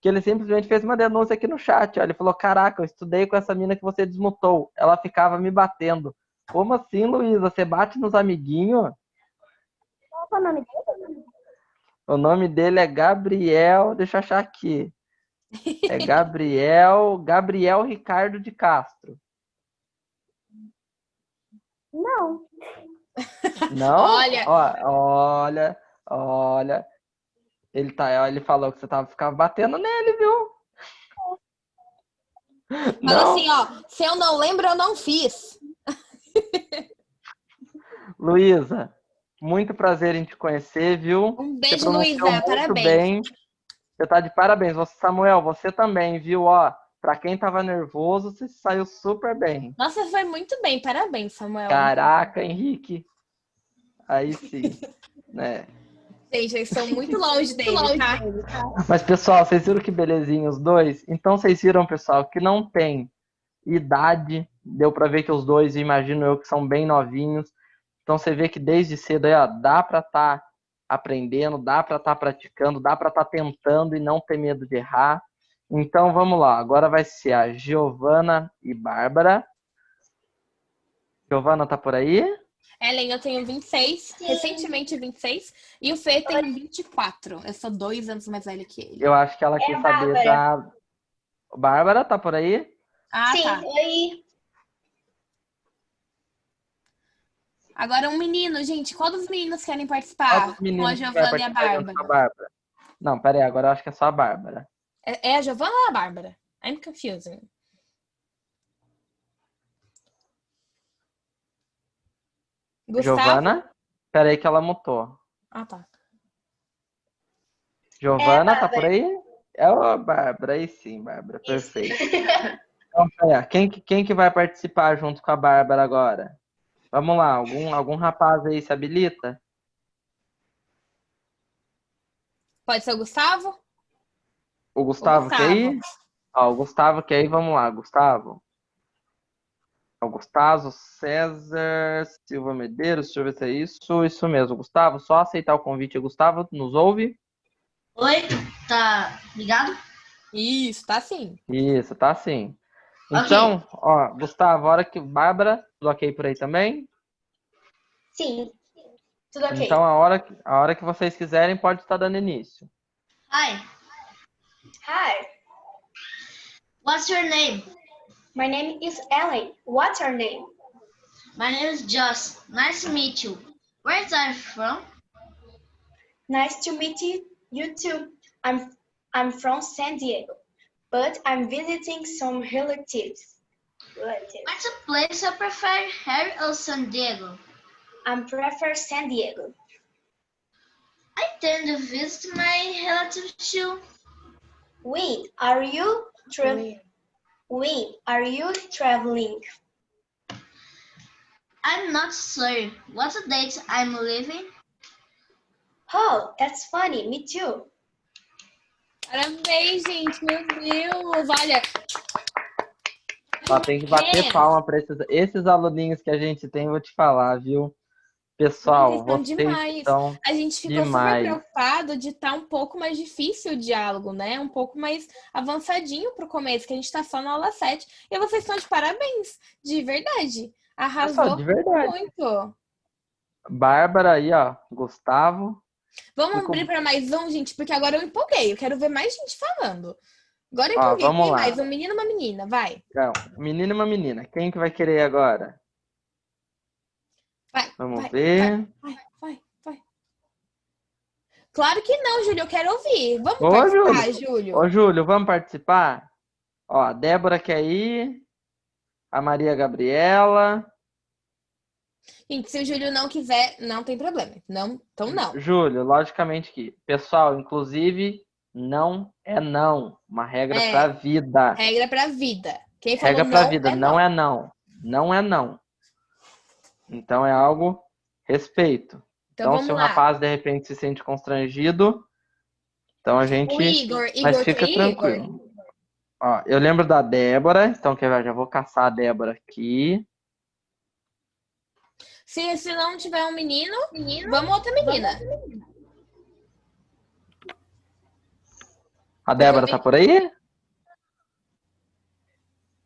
que ele simplesmente fez uma denúncia aqui no chat, ó. Ele falou, caraca, eu estudei com essa mina que você desmutou, ela ficava me batendo. Como assim, Luísa? Você bate nos amiguinhos? Qual é o nome dele? O nome dele é Gabriel, deixa eu achar aqui. É Gabriel Ricardo de Castro. Não. Não? Olha, Olha. Ele falou que você ficava batendo nele, viu? fala Não, assim, ó. Se eu não lembro, eu não fiz. Luísa, muito prazer em te conhecer, viu? Um Você beijo, pronunciou Luísa. muito Parabéns. bem. Você tá de parabéns. Samuel, você também, viu? Ó, pra quem tava nervoso, você saiu super bem. Nossa, foi muito bem. Parabéns, Samuel. Caraca, Henrique. Aí sim, né? Gente, eu estou muito longe dele, tá? Mas, pessoal, vocês viram que belezinha os dois? Então, vocês viram, pessoal, que não tem idade. Deu pra ver que os dois, imagino eu, que são bem novinhos. Então, você vê que desde cedo aí, ó, dá pra estar aprendendo, dá pra estar praticando, dá pra estar tentando e não ter medo de errar. Então, vamos lá. Agora vai ser a Giovana e Bárbara. Giovana tá por aí? Ellen, eu tenho 26, recentemente 26, e o Fê tem 24. Eu sou 2 anos mais velha que ele. Eu acho que ela quis saber Bárbara. da... Bárbara, tá por aí? Ah, Sim, tá. oi. Agora um menino, gente. Qual dos meninos querem participar? Qual dos Com a meninos que vai Giovana e a participar junto com a Bárbara. Bárbara? Não, pera aí, agora eu acho que é só a Bárbara. É a Giovana ou a Bárbara? I'm confusing. Gustavo? Giovana? Pera aí que ela mutou. Ah, tá. Giovana, tá por aí? É a Bárbara, aí sim, Bárbara, perfeito. Então, pera, quem que vai participar junto com a Bárbara agora? Vamos lá, algum rapaz aí se habilita? Pode ser o Gustavo? O Gustavo quer ir? Ó, o Gustavo quer ir, vamos lá, Gustavo. É o Gustavo César Silva Medeiros, deixa eu ver se é isso mesmo. Gustavo, só aceitar o convite. Gustavo, nos ouve? Oi, tá ligado? Isso, tá sim. Isso, tá sim. Então, ó, Gustavo, a hora que... Bárbara, tudo ok por aí também? Sim, tudo ok. Então, a hora que vocês quiserem, pode estar dando início. Hi, Hi, what's your name? my name is Ellen. What's your name? My name is Josh. Nice to meet you. Where are you from? Nice to meet you too. I'm from San Diego, but I'm visiting some relatives. What's a place you prefer, here or San Diego? I prefer San Diego. I tend to visit my relatives too. When are you traveling? I'm not sure what date I'm leaving. Oh, that's funny. Me too. Parabéns, gente. Meu Deus. Olha. Ó, tem que bater palma para esses aluninhos que a gente tem, vou te falar, viu? Pessoal, vocês estão A gente ficou demais. super preocupado de estar um pouco mais difícil o diálogo, né? Um pouco mais avançadinho pro começo, que a gente tá só na aula 7. E vocês estão de parabéns, de verdade. Arrasou Pessoal, de verdade. muito. Bárbara aí, ó, Gustavo. Vamos abrir para mais um, gente, porque agora eu empolguei. Eu quero ver mais gente falando. Agora eu Ó, empolguei. vamos Tem lá. mais um menino e uma menina, vai. Então, um menino e uma menina. Quem que vai querer agora? Vai, Vamos vai, ver. vai. Claro que não, Júlio, eu quero ouvir. Vamos Ô, participar, Júlio. Ô, Júlio, vamos participar? Ó, a Débora quer ir. A Maria Gabriela. Gente, se o Júlio não quiser, não tem problema. Não, então não. Júlio, logicamente que. Pessoal, inclusive, não é não. Uma regra pra vida. Regra pra vida. Quem falou Regra pra não vida, é não não. é não. Não é não. Então é algo respeito. Então Se vamos o lá. rapaz de repente se sente constrangido, então a gente. O Igor. Mas Igor, fica tem tranquilo. Igor? Ó, eu lembro da Débora, então quer ver? Já vou caçar a Débora aqui. Se não tiver um menino, vamos outra menina. A Débora tá por aí?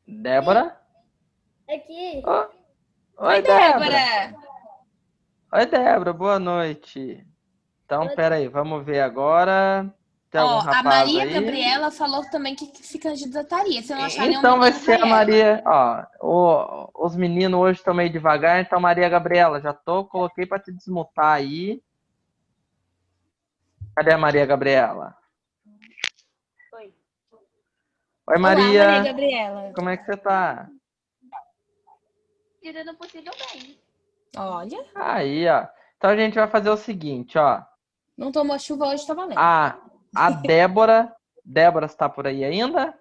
Débora? Aqui. Oi, Débora. Oi, Débora, boa noite. Então, peraí, vamos ver agora. Tem algum Ó, a rapaz Maria aí? Gabriela falou também que se candidataria. Se não achar nenhum Então vai menino ser pra a ela. Maria. Ó, os meninos hoje estão meio devagar, então Maria Gabriela, coloquei para te desmutar aí. Cadê a Maria Gabriela? Oi. Oi, Olá, Maria Maria. Gabriela. Como é que você tá? Tirando o possível bem. Olha, Aí, ó. Então a gente vai fazer o seguinte, ó. não tomou chuva hoje, tá valendo. A Débora. Débora está por aí ainda?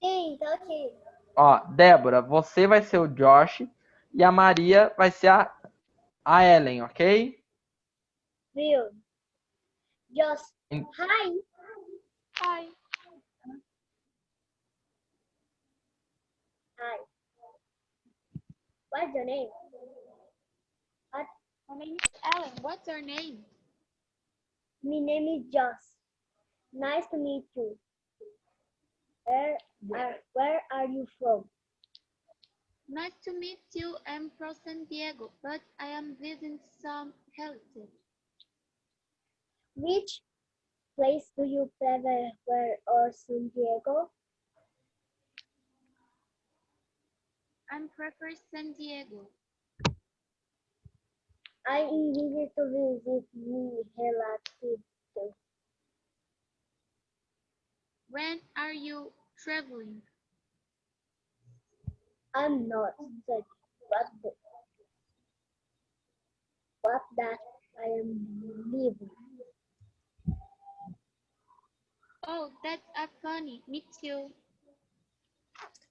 Sim, tá aqui. Ó, Débora, você vai ser o Josh e a Maria vai ser a Ellen, ok? Viu? Just. Em- Hi. Hi. Hi. What's your name? What? My name is Ellen. What's your name? My name is Joss. Nice to meet you. Where are you from? Nice to meet you. I'm from San Diego, but I am visiting some relatives. Which place do you prefer, or San Diego? I prefer San Diego. I invited to visit my relatives. When are you traveling? I'm not certain what that I am leaving. Oh, that's funny. Me too.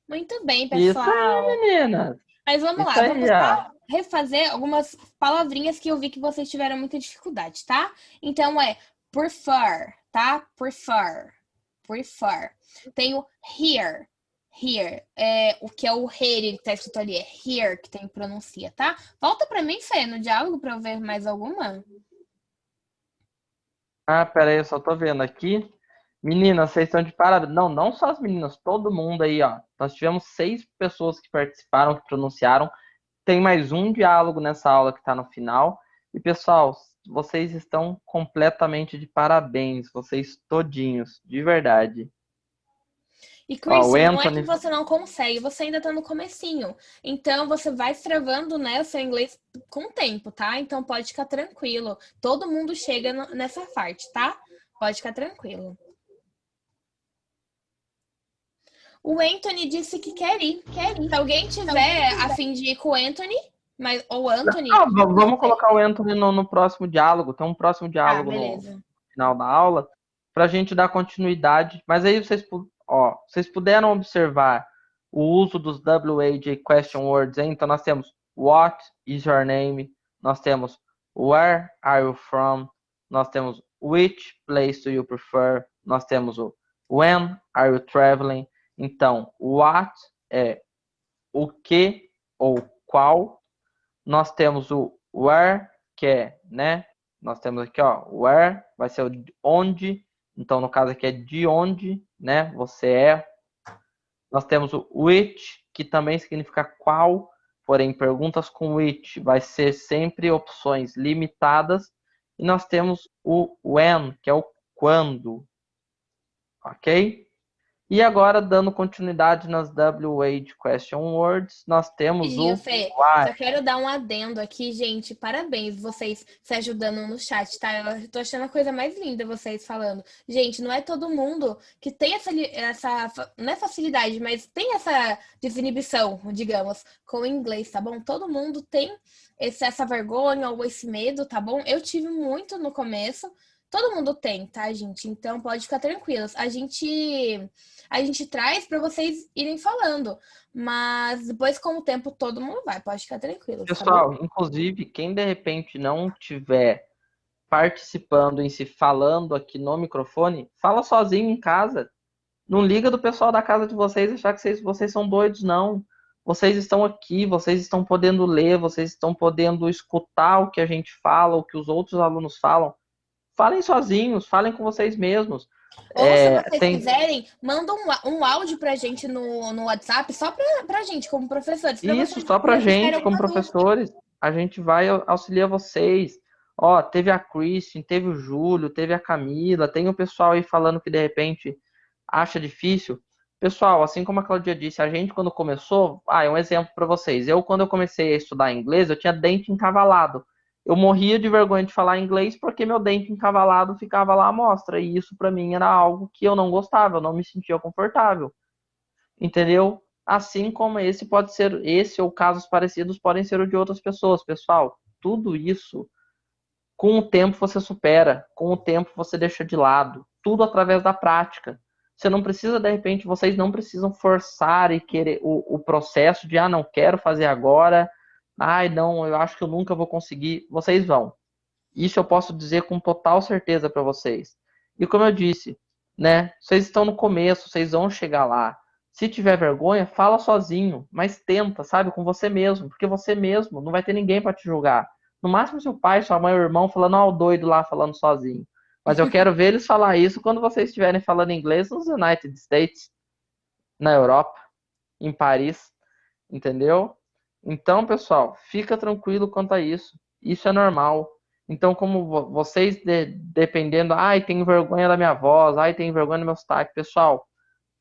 Muito bem, Isso pessoal. aí, meninas. Mas vamos Isso lá, aí, vamos ó. só refazer algumas palavrinhas que eu vi que vocês tiveram muita dificuldade, tá? Então é prefer, tá? Prefer. Tem o here. O que é o here que tá escrito ali, é here que tem pronuncia, tá? Volta pra mim, Fê, no diálogo pra eu ver mais alguma. Pera aí, eu só tô vendo aqui. Meninas, vocês estão de parabéns. Não só as meninas, todo mundo aí, ó. Nós tivemos 6 pessoas que participaram, que pronunciaram. Tem mais um diálogo nessa aula que tá no final. E, pessoal, vocês estão completamente de parabéns. Vocês todinhos, de verdade. E, Christian, não é Anthony... que você não consegue, você ainda tá no comecinho. Então, você vai travando, né, o seu inglês com o tempo, tá? Então, pode ficar tranquilo. Todo mundo chega nessa parte, tá? Pode ficar tranquilo. O Anthony disse que quer ir. Se alguém tiver a fim de ir com o Anthony, ou Anthony... vamos colocar o Anthony no próximo diálogo. Tem um próximo diálogo no final da aula pra gente dar continuidade. Mas aí vocês puderam observar o uso dos WH question words, hein? Então nós temos what is your name, nós temos where are you from, nós temos which place do you prefer, nós temos o when are you traveling. Então, what é o que ou qual. Nós temos o where, que é, né? Nós temos aqui, ó, where vai ser o onde. Então, no caso aqui é de onde, né? Você é. Nós temos o which, que também significa qual. Porém, perguntas com which vai ser sempre opções limitadas. E nós temos o when, que é o quando. Ok? E agora, dando continuidade nas WH Question Words, nós temos o Rapidinho, Fê, why. só quero dar um adendo aqui, gente. Parabéns vocês se ajudando no chat, tá? Eu tô achando a coisa mais linda vocês falando. Gente, não é todo mundo que tem não é facilidade, mas tem essa desinibição, digamos, com o inglês, tá bom? Todo mundo tem essa vergonha ou esse medo, tá bom? Eu tive muito no começo. Todo mundo tem, tá, gente? Então pode ficar tranquilos. A gente traz para vocês irem falando. Mas depois, com o tempo, todo mundo vai. Pode ficar tranquilo, tá bom? Pessoal, inclusive, quem de repente não tiver participando em si, falando aqui no microfone, fala sozinho em casa. Não liga do pessoal da casa de vocês achar que vocês são doidos, não. Vocês estão aqui, vocês estão podendo ler, vocês estão podendo escutar o que a gente fala, o que os outros alunos falam. Falem sozinhos, falem com vocês mesmos. Ou se vocês quiserem, manda um áudio pra gente no WhatsApp, só pra gente, como professores. Pra Isso, vocês só pra tiverem gente, como alguma dúvida. professores, a gente vai auxiliar vocês. Ó, teve a Kristen, teve o Júlio, teve a Camila, tem o pessoal aí falando que de repente acha difícil. Pessoal, assim como a Claudia disse, a gente quando começou, é um exemplo para vocês. Quando eu comecei a estudar inglês, eu tinha dente encavalado. Eu morria de vergonha de falar inglês porque meu dente encavalado ficava lá à mostra. E isso para mim era algo que eu não gostava, eu não me sentia confortável. Entendeu? Assim como esse ou casos parecidos podem ser o de outras pessoas, pessoal. Tudo isso, com o tempo você supera, com o tempo você deixa de lado. Tudo através da prática. Você não precisa, de repente, vocês não precisam forçar e querer o processo de, não quero fazer agora, não, eu acho que eu nunca vou conseguir. Vocês vão. Isso eu posso dizer com total certeza para vocês. E como eu disse, né, vocês estão no começo, vocês vão chegar lá. Se tiver vergonha, fala sozinho, mas tenta, sabe, com você mesmo, porque você mesmo não vai ter ninguém para te julgar. No máximo seu pai, sua mãe ou irmão falando, o doido lá falando sozinho. Mas eu quero ver eles falar isso quando vocês estiverem falando inglês nos United States, na Europa, em Paris, entendeu? Então, pessoal, fica tranquilo quanto a isso. Isso é normal. Então, como vocês, dependendo, tenho vergonha da minha voz, tenho vergonha do meu sotaque, pessoal,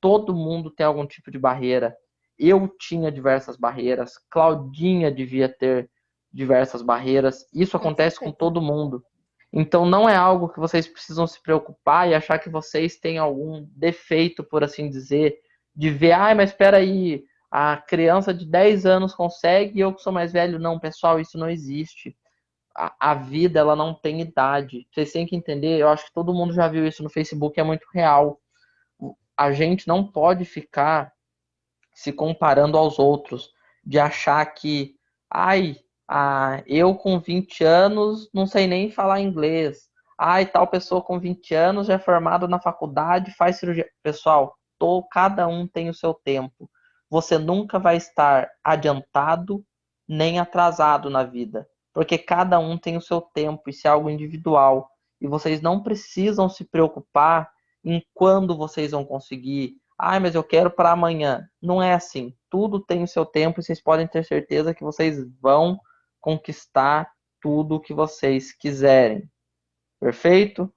todo mundo tem algum tipo de barreira. Eu tinha diversas barreiras, Claudinha devia ter diversas barreiras. Isso acontece com todo mundo. Então, não é algo que vocês precisam se preocupar e achar que vocês têm algum defeito, por assim dizer, de ver, mas espera aí, a criança de 10 anos consegue e eu que sou mais velho. Não, pessoal, isso não existe. A vida, ela não tem idade. Vocês têm que entender, eu acho que todo mundo já viu isso no Facebook, é muito real. A gente não pode ficar se comparando aos outros, de achar que, eu com 20 anos não sei nem falar inglês. Tal pessoa com 20 anos já é formada na faculdade, faz cirurgia. Pessoal, cada um tem o seu tempo. Você nunca vai estar adiantado nem atrasado na vida, porque cada um tem o seu tempo, isso é algo individual. E vocês não precisam se preocupar em quando vocês vão conseguir. Mas eu quero para amanhã. Não é assim. Tudo tem o seu tempo e vocês podem ter certeza que vocês vão conquistar tudo o que vocês quiserem. Perfeito?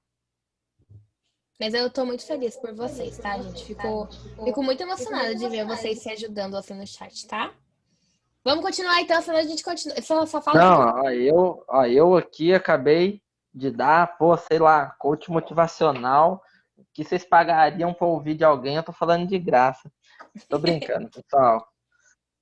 Mas eu tô muito feliz por vocês, tá, gente? Fico muito emocionada de ver vocês se ajudando assim no chat, tá? Vamos continuar então, senão a gente continua. Só fala. Não, eu aqui acabei de dar, sei lá, coach motivacional que vocês pagariam para ouvir de alguém, eu tô falando de graça. Tô brincando, pessoal.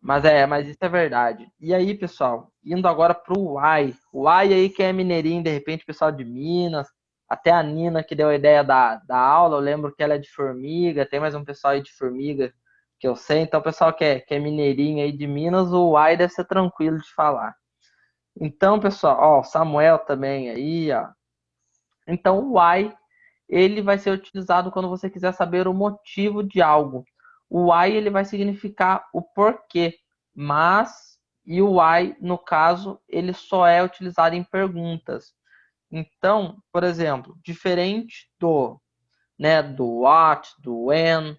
Mas isso é verdade. E aí, pessoal, indo agora pro Uai. O Uai aí que é mineirinho, de repente, pessoal de Minas. Até a Nina que deu a ideia da aula, eu lembro que ela é de Formiga, tem mais um pessoal aí de Formiga que eu sei. Então, o pessoal que é mineirinho aí de Minas, o Uai deve ser tranquilo de falar. Então, pessoal, Samuel também aí, ó. Então, o why, ele vai ser utilizado quando você quiser saber o motivo de algo. O why, ele vai significar o porquê, e o why, no caso, ele só é utilizado em perguntas. Então, por exemplo, diferente do what, do when,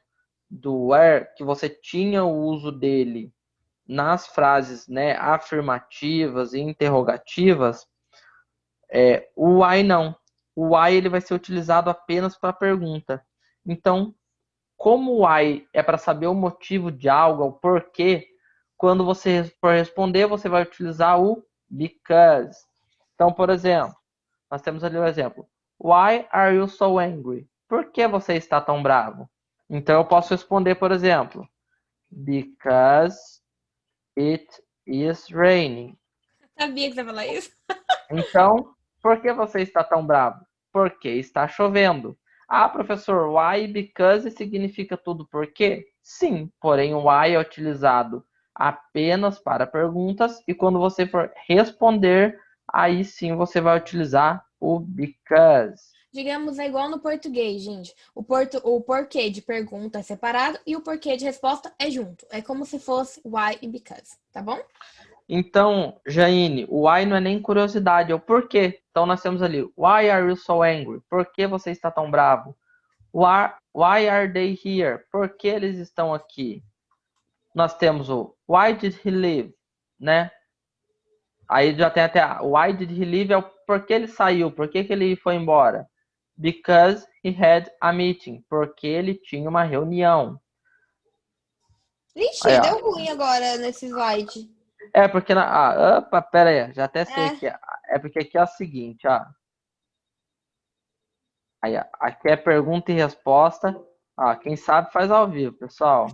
do where, que você tinha o uso dele nas frases, afirmativas e interrogativas, o why não. O why ele vai ser utilizado apenas para pergunta. Então, como o why é para saber o motivo de algo, o porquê, quando você for responder, você vai utilizar o because. Então, por exemplo, nós temos ali o exemplo. Why are you so angry? Por que você está tão bravo? Então, eu posso responder, por exemplo, because it is raining. Sabia que você ia falar isso. Então, por que você está tão bravo? Porque está chovendo. Ah, professor, why e because significa tudo por quê? Sim, porém o why é utilizado apenas para perguntas e quando você for responder, aí sim você vai utilizar o because. Digamos, é igual no português, gente. O porquê de pergunta é separado e o porquê de resposta é junto. É como se fosse why e because, tá bom? Então, Jaine, o why não é nem curiosidade, é o porquê. Então nós temos ali, why are you so angry? Por que você está tão bravo? Why are they here? Por que eles estão aqui? Nós temos o why did he leave, né? Aí já tem até why did he leave é o porquê ele saiu, por que ele foi embora. Because he had a meeting, porque ele tinha uma reunião. Ixi, Aí, ó. deu ruim agora nesse slide. É porque opa, pera aí, já até sei É. que é porque aqui é o seguinte, ó. Aí, ó, aqui é pergunta e resposta. Ó, quem sabe faz ao vivo, pessoal.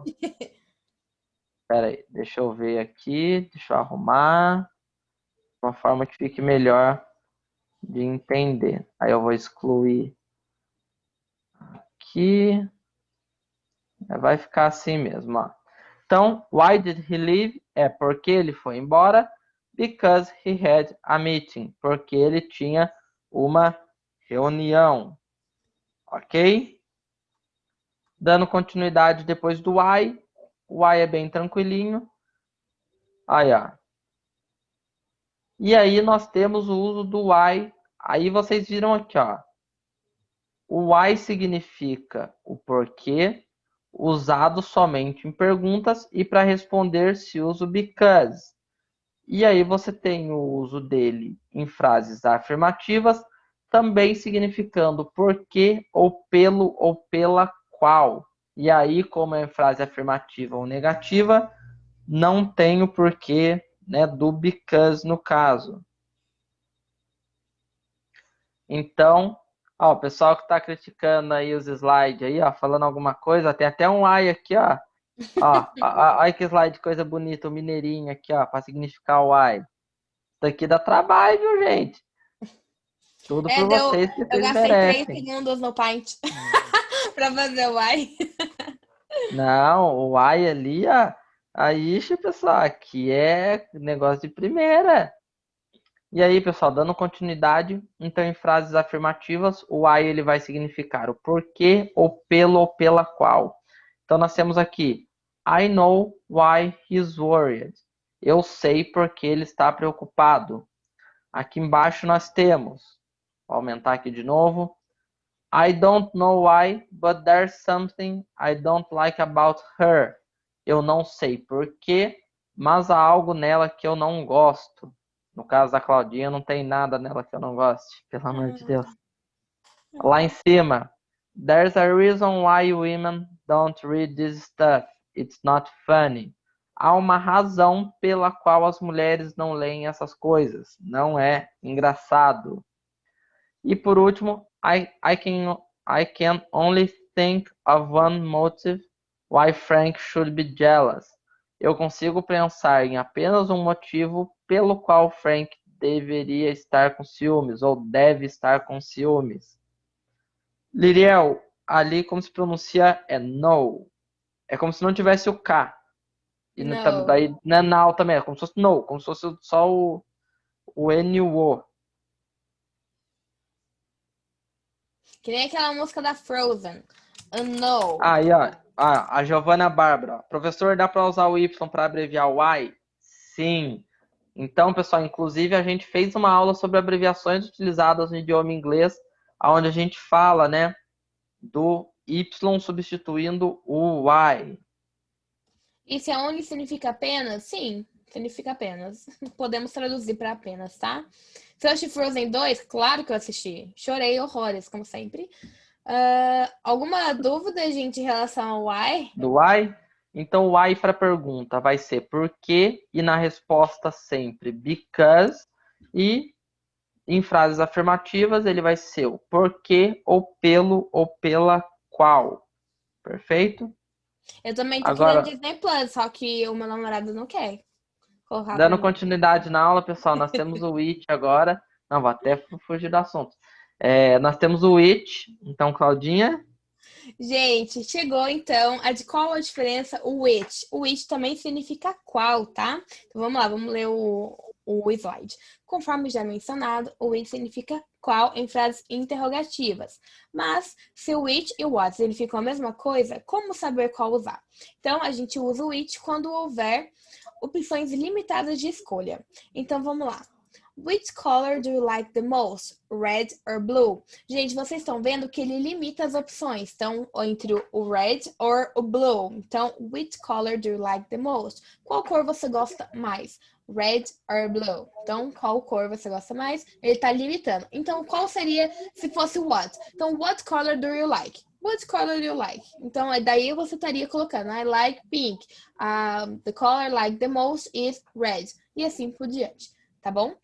Pera aí, deixa eu ver aqui, deixa eu arrumar de uma forma que fique melhor de entender. Aí eu vou excluir aqui. Vai ficar assim mesmo, ó. Então, why did he leave? É porque ele foi embora. Because he had a meeting. Porque ele tinha uma reunião. Ok? Dando continuidade depois do why. O why é bem tranquilinho. Aí, ó. E aí nós temos o uso do why. Aí vocês viram aqui, ó. O why significa o porquê, usado somente em perguntas e para responder se usa o because. E aí você tem o uso dele em frases afirmativas, também significando porquê ou pelo ou pela qual. E aí, como é frase afirmativa ou negativa, não tem o porquê, né, do because no caso. Então, ó, o pessoal que está criticando aí os slides aí, ó, falando alguma coisa, tem até um ai aqui, ó. Olha que slide, coisa bonita, o mineirinho aqui, ó, para significar o ai. Isso daqui dá trabalho, viu, gente? Tudo por vocês que Eu vocês gastei 3 merecem. segundos no Paint pra fazer o why. Não, o ai ali, ó. Aí, pessoal, aqui é negócio de primeira. E aí, pessoal, dando continuidade, então em frases afirmativas, o why ele vai significar o porquê, ou pelo ou pela qual. Então nós temos aqui, I know why he's worried. Eu sei porque ele está preocupado. Aqui embaixo nós temos, vou aumentar aqui de novo. I don't know why, but there's something I don't like about her. Eu não sei porquê, mas há algo nela que eu não gosto. No caso da Claudinha, não tem nada nela que eu não goste, pelo amor de Deus. Lá em cima, there's a reason why women don't read this stuff. It's not funny. Há uma razão pela qual as mulheres não leem essas coisas. Não é engraçado. E por último, I can only think of one motive why Frank should be jealous. Eu consigo pensar em apenas um motivo pelo qual Frank deveria estar com ciúmes ou deve estar com ciúmes. Liriel, ali como se pronuncia é no. É como se não tivesse o K. E No. daí não é now também, é como se fosse no, como se fosse só o N-U-O. Que nem aquela música da Frozen. No. Aí, ó, a Giovana Bárbara. Ó, professor, dá para usar o Y para abreviar o Y? Sim. Então, pessoal, inclusive a gente fez uma aula sobre abreviações utilizadas no idioma inglês, onde a gente fala, né, do Y substituindo o Y. E se only significa apenas? Sim, significa apenas. Podemos traduzir para apenas, tá? Você assistiu Frozen 2? Claro que eu assisti. Chorei horrores, como sempre. Alguma dúvida, gente, em relação ao why? Do why? Então, o why para pergunta vai ser por quê e na resposta sempre because. E em frases afirmativas ele vai ser o porquê, ou pelo, ou pela qual. Perfeito? Eu também tô querendo Agora, Disney Plus, só que o meu namorado não quer colocar pra dando mim. continuidade na aula, pessoal, nós temos o It agora. Não, vou até fugir do assunto. Nós temos o It. Então, Claudinha, Gente, chegou então a de qual a diferença? O which. O which também significa qual, tá? Então vamos lá, vamos ler o slide. Conforme já mencionado, o which significa qual em frases interrogativas. Mas se o which e o what significam a mesma coisa, como saber qual usar? Então a gente usa o which quando houver opções limitadas de escolha. Então vamos lá. Which color do you like the most? Red or blue? Gente, vocês estão vendo que ele limita as opções. Então, entre o red or o blue. Então, which color do you like the most? Qual cor você gosta mais? Red or blue? Então, qual cor você gosta mais? Ele está limitando. Então, qual seria se fosse what? Então, what color do you like? What color do you like? Então, daí você estaria colocando I like pink. The color I like the most is red. E assim por diante. Tá bom?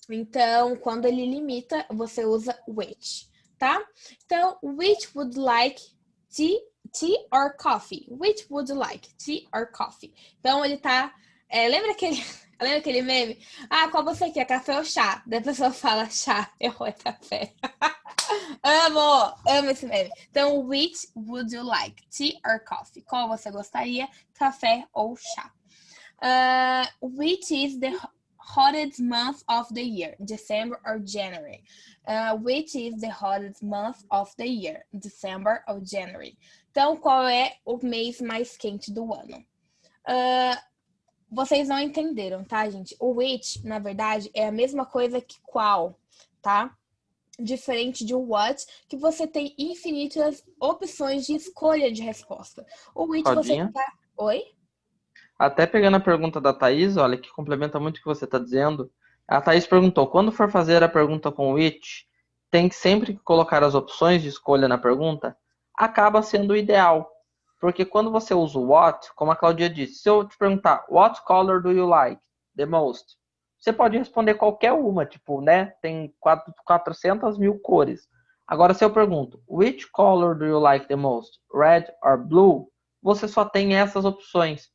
Então, quando ele limita, você usa which, tá? Então, which would like tea or coffee? Which would you like, tea or coffee? Então, ele tá... lembra aquele meme? Ah, qual você quer, café ou chá? Daí a pessoa fala chá, errou, é café. Amo esse meme. Então, which would you like, tea or coffee? Qual você gostaria, café ou chá? Which is the hottest month of the year, December or January? Which is the hottest month of the year, December or January? Então, qual é o mês mais quente do ano? Vocês não entenderam, tá, gente? O which, na verdade, é a mesma coisa que qual, tá? Diferente de what, que você tem infinitas opções de escolha de resposta. O which você Claudinha. tá... Oi? Até pegando a pergunta da Thaís, olha, que complementa muito o que você está dizendo. A Thaís perguntou, quando for fazer a pergunta com which, tem que sempre colocar as opções de escolha na pergunta? Acaba sendo o ideal. Porque quando você usa o what, como a Claudia disse, se eu te perguntar, what color do you like the most? Você pode responder qualquer uma, tipo, né? Tem 400 mil cores. Agora, se eu pergunto, which color do you like the most? Red or blue? Você só tem essas opções.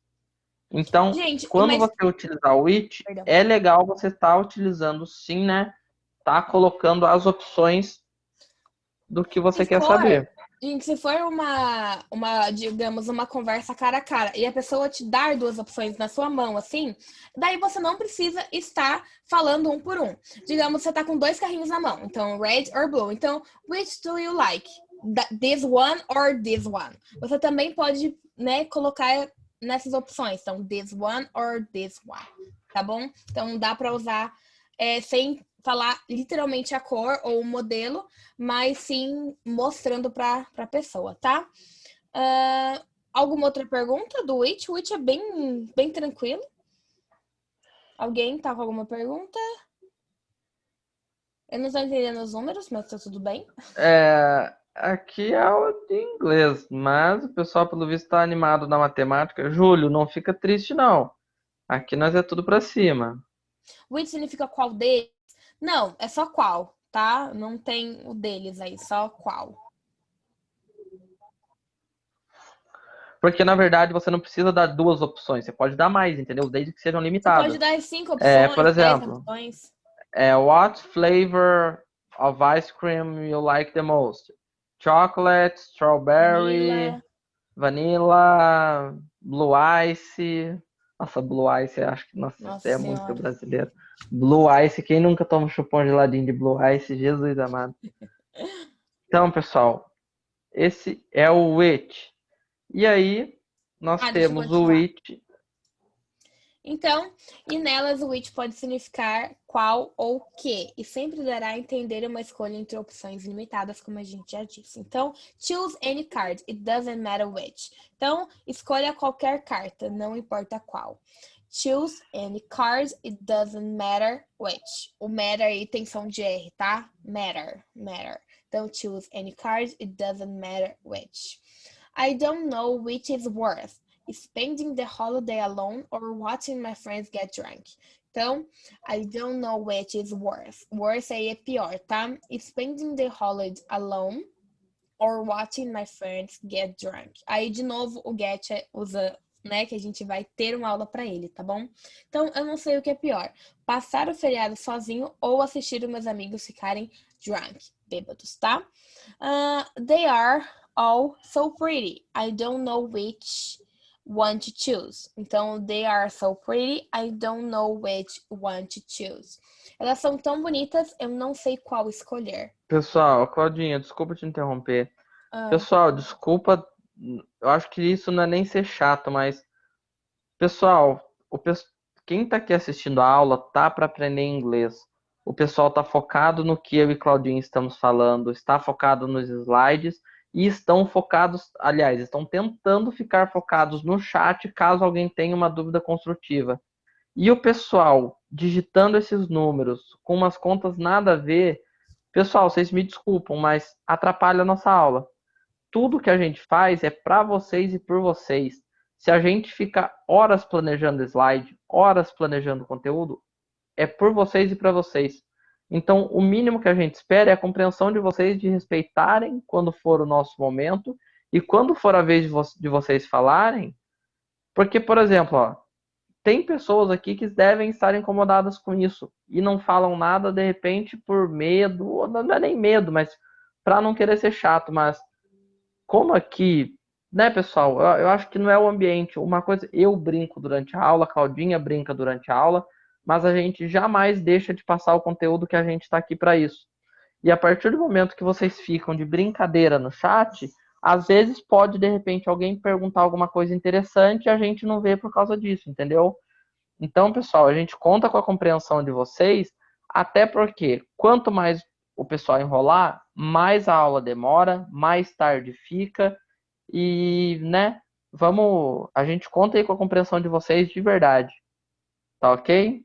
Então, Gente, quando mas... você utilizar o it, Perdão. é legal você estar utilizando sim, né? Tá colocando as opções do que você Se quer for, saber. gente, se for digamos, uma conversa cara a cara e a pessoa te dar duas opções na sua mão, assim, daí você não precisa estar falando um por um. Digamos, você tá com dois carrinhos na mão, então red or blue. Então, which do you like? This one or this one? Você também pode, né, colocar nessas opções. Então, this one or this one, tá bom? Então, dá para usar sem falar literalmente a cor ou o modelo, mas sim mostrando para a pessoa, tá? Alguma outra pergunta do Which? O Which é bem tranquilo. Alguém tá com alguma pergunta? Eu não estou entendendo os números, mas tá tudo bem. Aqui é o de inglês, mas o pessoal, pelo visto, está animado na matemática. Júlio, não fica triste, não. Aqui nós é tudo para cima. Which significa qual deles? Não, é só qual, tá? Não tem o deles aí, só qual. Porque, na verdade, você não precisa dar duas opções. Você pode dar mais, entendeu? Desde que sejam Você pode limitadas. dar 5 opções, Por 10 exemplo, opções. what flavor of ice cream you like the most? Chocolate, strawberry, vanilla, blue ice. Nossa, blue ice, acho que nossa, isso é música Senhora. brasileira. Blue ice, quem nunca toma um chupão geladinho de blue ice? Jesus amado. Então, pessoal, esse é o which. E aí, nós Deixa eu temos o continuar. which. Então, e nelas o which pode significar qual ou que, e sempre dará a entender uma escolha entre opções limitadas, como a gente já disse. Então, choose any card, it doesn't matter which. Então, escolha qualquer carta, não importa qual. Choose any card, it doesn't matter which. O matter aí tem som de R, tá? Matter. Don't choose any card, it doesn't matter which. I don't know which is worth, spending the holiday alone or watching my friends get drunk. Então, I don't know which is worse. Worse aí é pior, tá? Spending the holiday alone or watching my friends get drunk. Aí, de novo, o get usa, né, que a gente vai ter uma aula para ele, tá bom? Então, eu não sei o que é pior. Passar o feriado sozinho ou assistir os meus amigos ficarem drunk, bêbados, tá? They are all so pretty. I don't know which one to choose. Então, they are so pretty. I don't know which one to choose. Elas são tão bonitas, eu não sei qual escolher. Pessoal, Claudinha, desculpa te interromper. Ah, Pessoal, desculpa, eu acho que isso não é nem ser chato, mas, pessoal, quem tá aqui assistindo a aula tá para aprender inglês. O pessoal tá focado no que eu e Claudinha estamos falando, está focado nos slides e estão focados, aliás, estão tentando ficar focados no chat caso alguém tenha uma dúvida construtiva. E o pessoal digitando esses números com umas contas nada a ver, pessoal, vocês me desculpam, mas atrapalha a nossa aula. Tudo que a gente faz é para vocês e por vocês. Se a gente fica horas planejando slide, horas planejando conteúdo, é por vocês e para vocês. Então, o mínimo que a gente espera é a compreensão de vocês de respeitarem quando for o nosso momento e quando for a vez de vocês falarem, porque, por exemplo, ó, tem pessoas aqui que devem estar incomodadas com isso e não falam nada de repente por medo, ou não é nem medo, mas para não querer ser chato, mas como aqui, né, pessoal, eu acho que não é o ambiente. Uma coisa, eu brinco durante a aula, a Claudinha brinca durante a aula, mas a gente jamais deixa de passar o conteúdo que a gente está aqui para isso. E a partir do momento que vocês ficam de brincadeira no chat, às vezes pode, de repente, alguém perguntar alguma coisa interessante e a gente não vê por causa disso, entendeu? Então, pessoal, a gente conta com a compreensão de vocês, até porque quanto mais o pessoal enrolar, mais a aula demora, mais tarde fica e, né, a gente conta aí com a compreensão de vocês de verdade. Tá ok?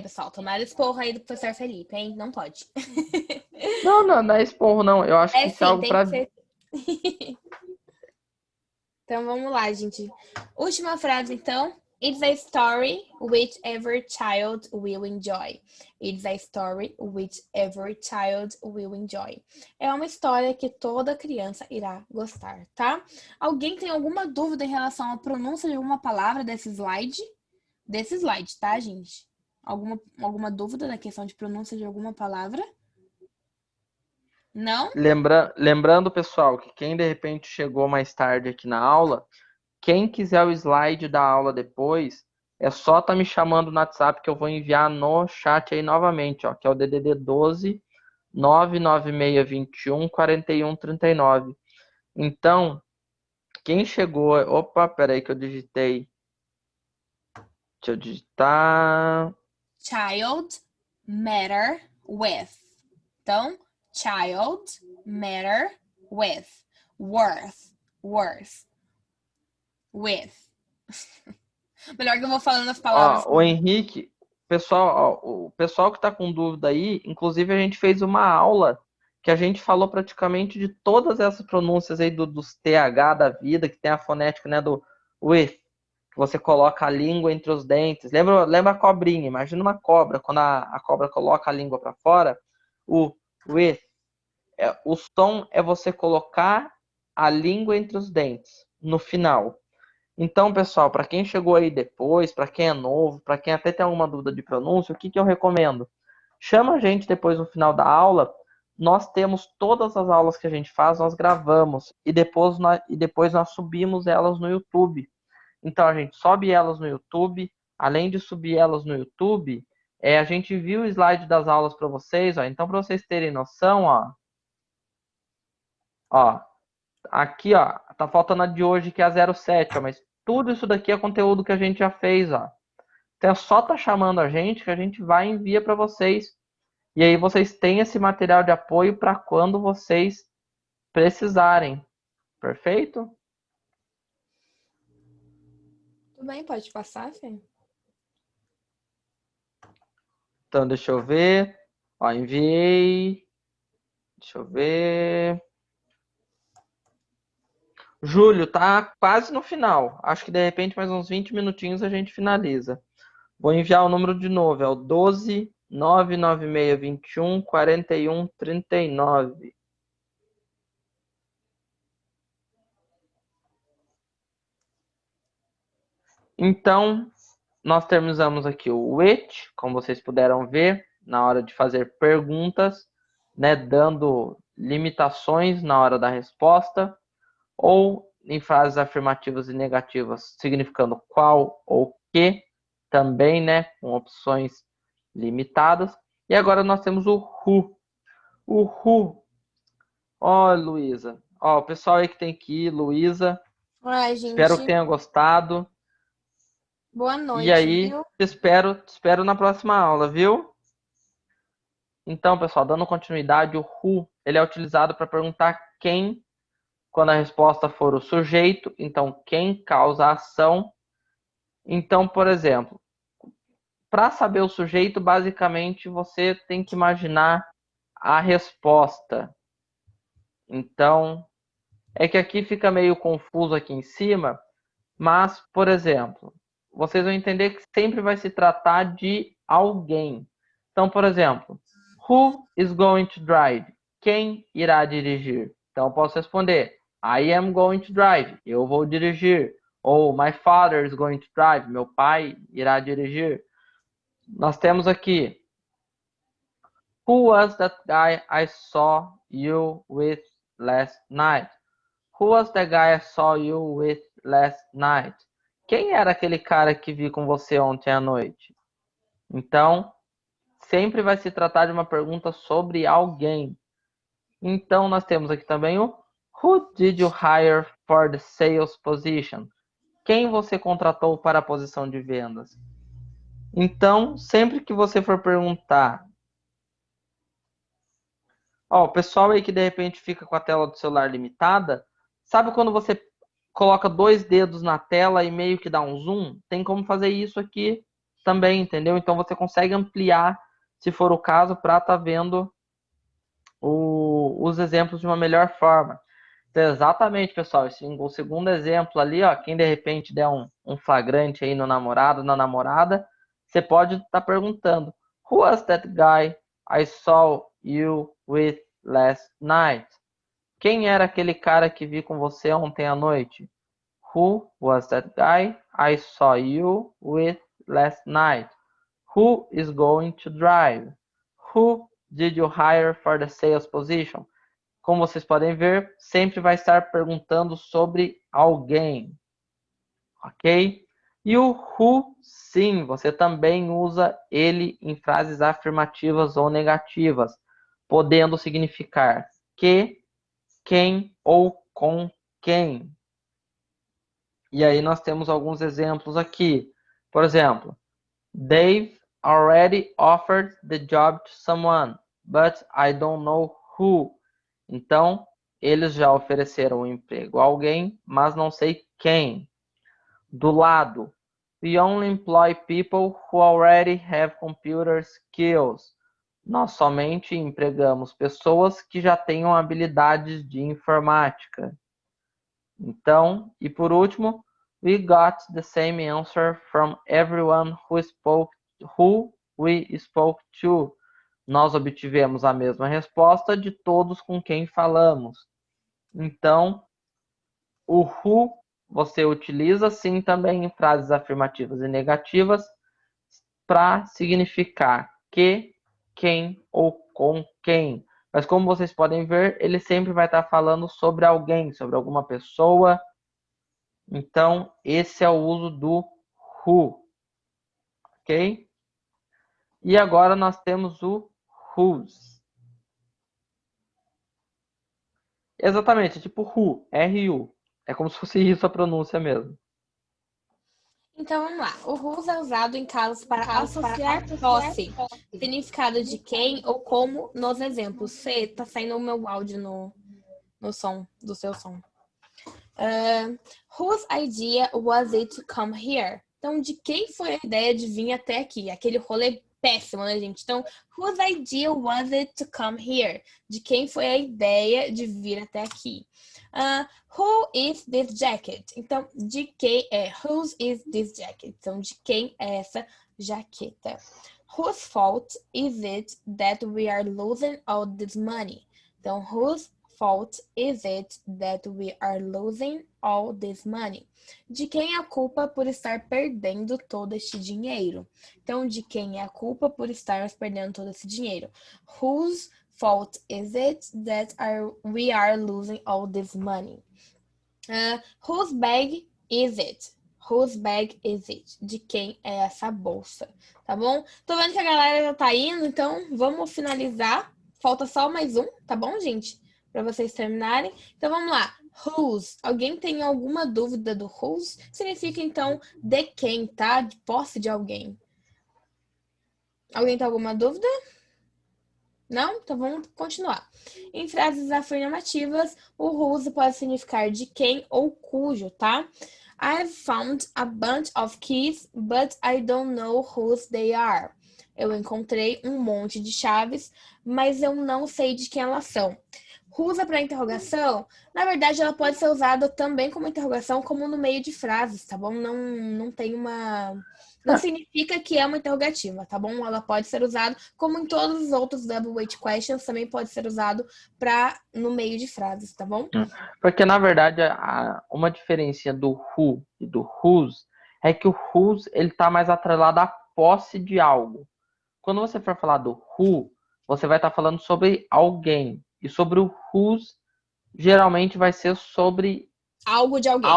pessoal, tomara esporro aí do professor Felipe, hein? Não pode. Não, não, não é esporro, não. Eu acho que isso é Sim, algo tem para. que ser. Então vamos lá, gente. Última frase, então. It's a story which every child will enjoy. It's a story which every child will enjoy. É uma história que toda criança irá gostar, tá? Alguém tem alguma dúvida em relação à pronúncia de alguma palavra desse slide? Desse slide, tá, gente? Alguma dúvida na questão de pronúncia de alguma palavra? Não? Lembrando, pessoal, que quem de repente chegou mais tarde aqui na aula, quem quiser o slide da aula depois, é só me chamando no WhatsApp que eu vou enviar no chat aí novamente, ó, que é o DDD 12 99621 4139. Então, quem chegou... Opa, peraí que eu digitei. Deixa eu digitar... Child, matter, with. Então, child, matter, with. Worth, with. Melhor que eu vou falando as palavras. Ó, o Henrique, pessoal, ó, o pessoal que está com dúvida aí, inclusive a gente fez uma aula que a gente falou praticamente de todas essas pronúncias aí dos TH da vida, que tem a fonética, né, do with, que você coloca a língua entre os dentes. Lembra a cobrinha? Imagina uma cobra, quando a cobra coloca a língua para fora, o with, o som é você colocar a língua entre os dentes no final. Então, pessoal, para quem chegou aí depois, para quem é novo, para quem até tem alguma dúvida de pronúncia, o que eu recomendo? Chama a gente depois no final da aula. Nós temos todas as aulas que a gente faz, nós gravamos e depois nós subimos elas no YouTube. Então a gente sobe elas no YouTube. Além de subir elas no YouTube, a gente viu o slide das aulas para vocês. Ó. Então, para vocês terem noção, ó, aqui, ó, tá faltando a de hoje, que é a 07, ó, mas tudo isso daqui é conteúdo que a gente já fez, ó. Então é só tá chamando a gente que a gente vai e envia para vocês. E aí vocês têm esse material de apoio para quando vocês precisarem. Perfeito? Tudo bem, pode passar, Fê? Então deixa eu ver. Ó, enviei. Deixa eu ver. Júlio, tá quase no final. Acho que de repente mais uns 20 minutinhos a gente finaliza. Vou enviar o número de novo. É o 12 996 21 41 39. Então, nós terminamos aqui o which, como vocês puderam ver, na hora de fazer perguntas, né, dando limitações na hora da resposta, ou em frases afirmativas e negativas, significando qual ou que, também, né, com opções limitadas. E agora nós temos o who. O who, ó, Luísa, ó, o pessoal aí que tem que ir, Luísa, Ai, espero que gente, tenha gostado. boa E noite, aí, viu? te espero na próxima aula, viu? Então, pessoal, dando continuidade, o who, ele é utilizado para perguntar quem, quando a resposta for o sujeito, então quem causa a ação. Então, por exemplo, para saber o sujeito, basicamente você tem que imaginar a resposta. Então, é que aqui fica meio confuso aqui em cima, mas, por exemplo, vocês vão entender que sempre vai se tratar de alguém. Então, por exemplo, who is going to drive? Quem irá dirigir? Então, eu posso responder, I am going to drive. Eu vou dirigir. Ou my father is going to drive. Meu pai irá dirigir. Nós temos aqui, who was that guy I saw you with last night? Who was the guy I saw you with last night? Quem era aquele cara que vi com você ontem à noite? Então, sempre vai se tratar de uma pergunta sobre alguém. Então, nós temos aqui também o Who did you hire for the sales position? Quem você contratou para a posição de vendas? Então, sempre que você for perguntar, ó, o pessoal aí que de repente fica com a tela do celular limitada, sabe quando você coloca 2 dedos na tela e meio que dá um zoom? Tem como fazer isso aqui também, entendeu? Então você consegue ampliar, se for o caso, para estar vendo os exemplos de uma melhor forma. Então, exatamente, pessoal. O segundo exemplo ali, ó, quem de repente der um flagrante aí no namorado, na namorada, você pode estar perguntando: Who was that guy I saw you with last night? Quem era aquele cara que vi com você ontem à noite? Who was that guy I saw you with last night? Who is going to drive? Who did you hire for the sales position? Como vocês podem ver, sempre vai estar perguntando sobre alguém, ok? E o who, sim, você também usa ele em frases afirmativas ou negativas, podendo significar que, quem ou com quem. E aí nós temos alguns exemplos aqui. Por exemplo, They've already offered the job to someone, but I don't know who. Então, eles já ofereceram o emprego a alguém, mas não sei quem. Do lado, we only employ people who already have computer skills. Nós somente empregamos pessoas que já tenham habilidades de informática. Então, e por último, we got the same answer from everyone who we spoke to. Nós obtivemos a mesma resposta de todos com quem falamos. Então, o who você utiliza sim também em frases afirmativas e negativas para significar que, quem ou com quem. Mas como vocês podem ver, ele sempre vai estar falando sobre alguém, sobre alguma pessoa. Então, esse é o uso do who, ok? E agora nós temos o whose. Exatamente, tipo who, R-U. É como se fosse isso a pronúncia mesmo. Então vamos lá. O whose é usado em casos para associar posse, significado de quem ou como nos exemplos. Fê, tá saindo o meu áudio no som, do seu som. Whose idea was it to come here? Então, de quem foi a ideia de vir até aqui? Aquele rolê péssimo, né, gente? Então, whose idea was it to come here? De quem foi a ideia de vir até aqui? Who is this jacket? Então, de quem é? Whose is this jacket? Então, de quem é essa jaqueta? Whose fault is it that we are losing all this money? Então, whose fault is it that we are losing all this money? De quem é a culpa por estar perdendo todo este dinheiro? Então, de quem é a culpa por estarmos perdendo todo esse dinheiro? Whose fault is it that we are losing all this money? Whose bag is it? Whose bag is it? De quem é essa bolsa? Tá bom? Tô vendo que a galera já tá indo, então vamos finalizar. Falta só mais um, tá bom, gente? Para vocês terminarem. Então vamos lá. Whose. Alguém tem alguma dúvida do whose? Significa então de quem, tá? De posse de alguém. Alguém tem alguma dúvida? Não? Então vamos continuar. Em frases afirmativas, o whose pode significar de quem ou cujo, tá? I've found a bunch of keys, but I don't know whose they are. Eu encontrei um monte de chaves, mas eu não sei de quem elas são. Whose para interrogação, na verdade, ela pode ser usada também como interrogação, como no meio de frases, tá bom? Não tem uma... Não significa que é uma interrogativa, tá bom? Ela pode ser usada, como em todos os outros WH questions, também pode ser usado no meio de frases, tá bom? Porque, na verdade, uma diferença do who e do whose é que o whose ele tá mais atrelado à posse de algo. Quando você for falar do who, você vai estar falando sobre alguém. E sobre o whose, geralmente vai ser sobre... Algo de alguém.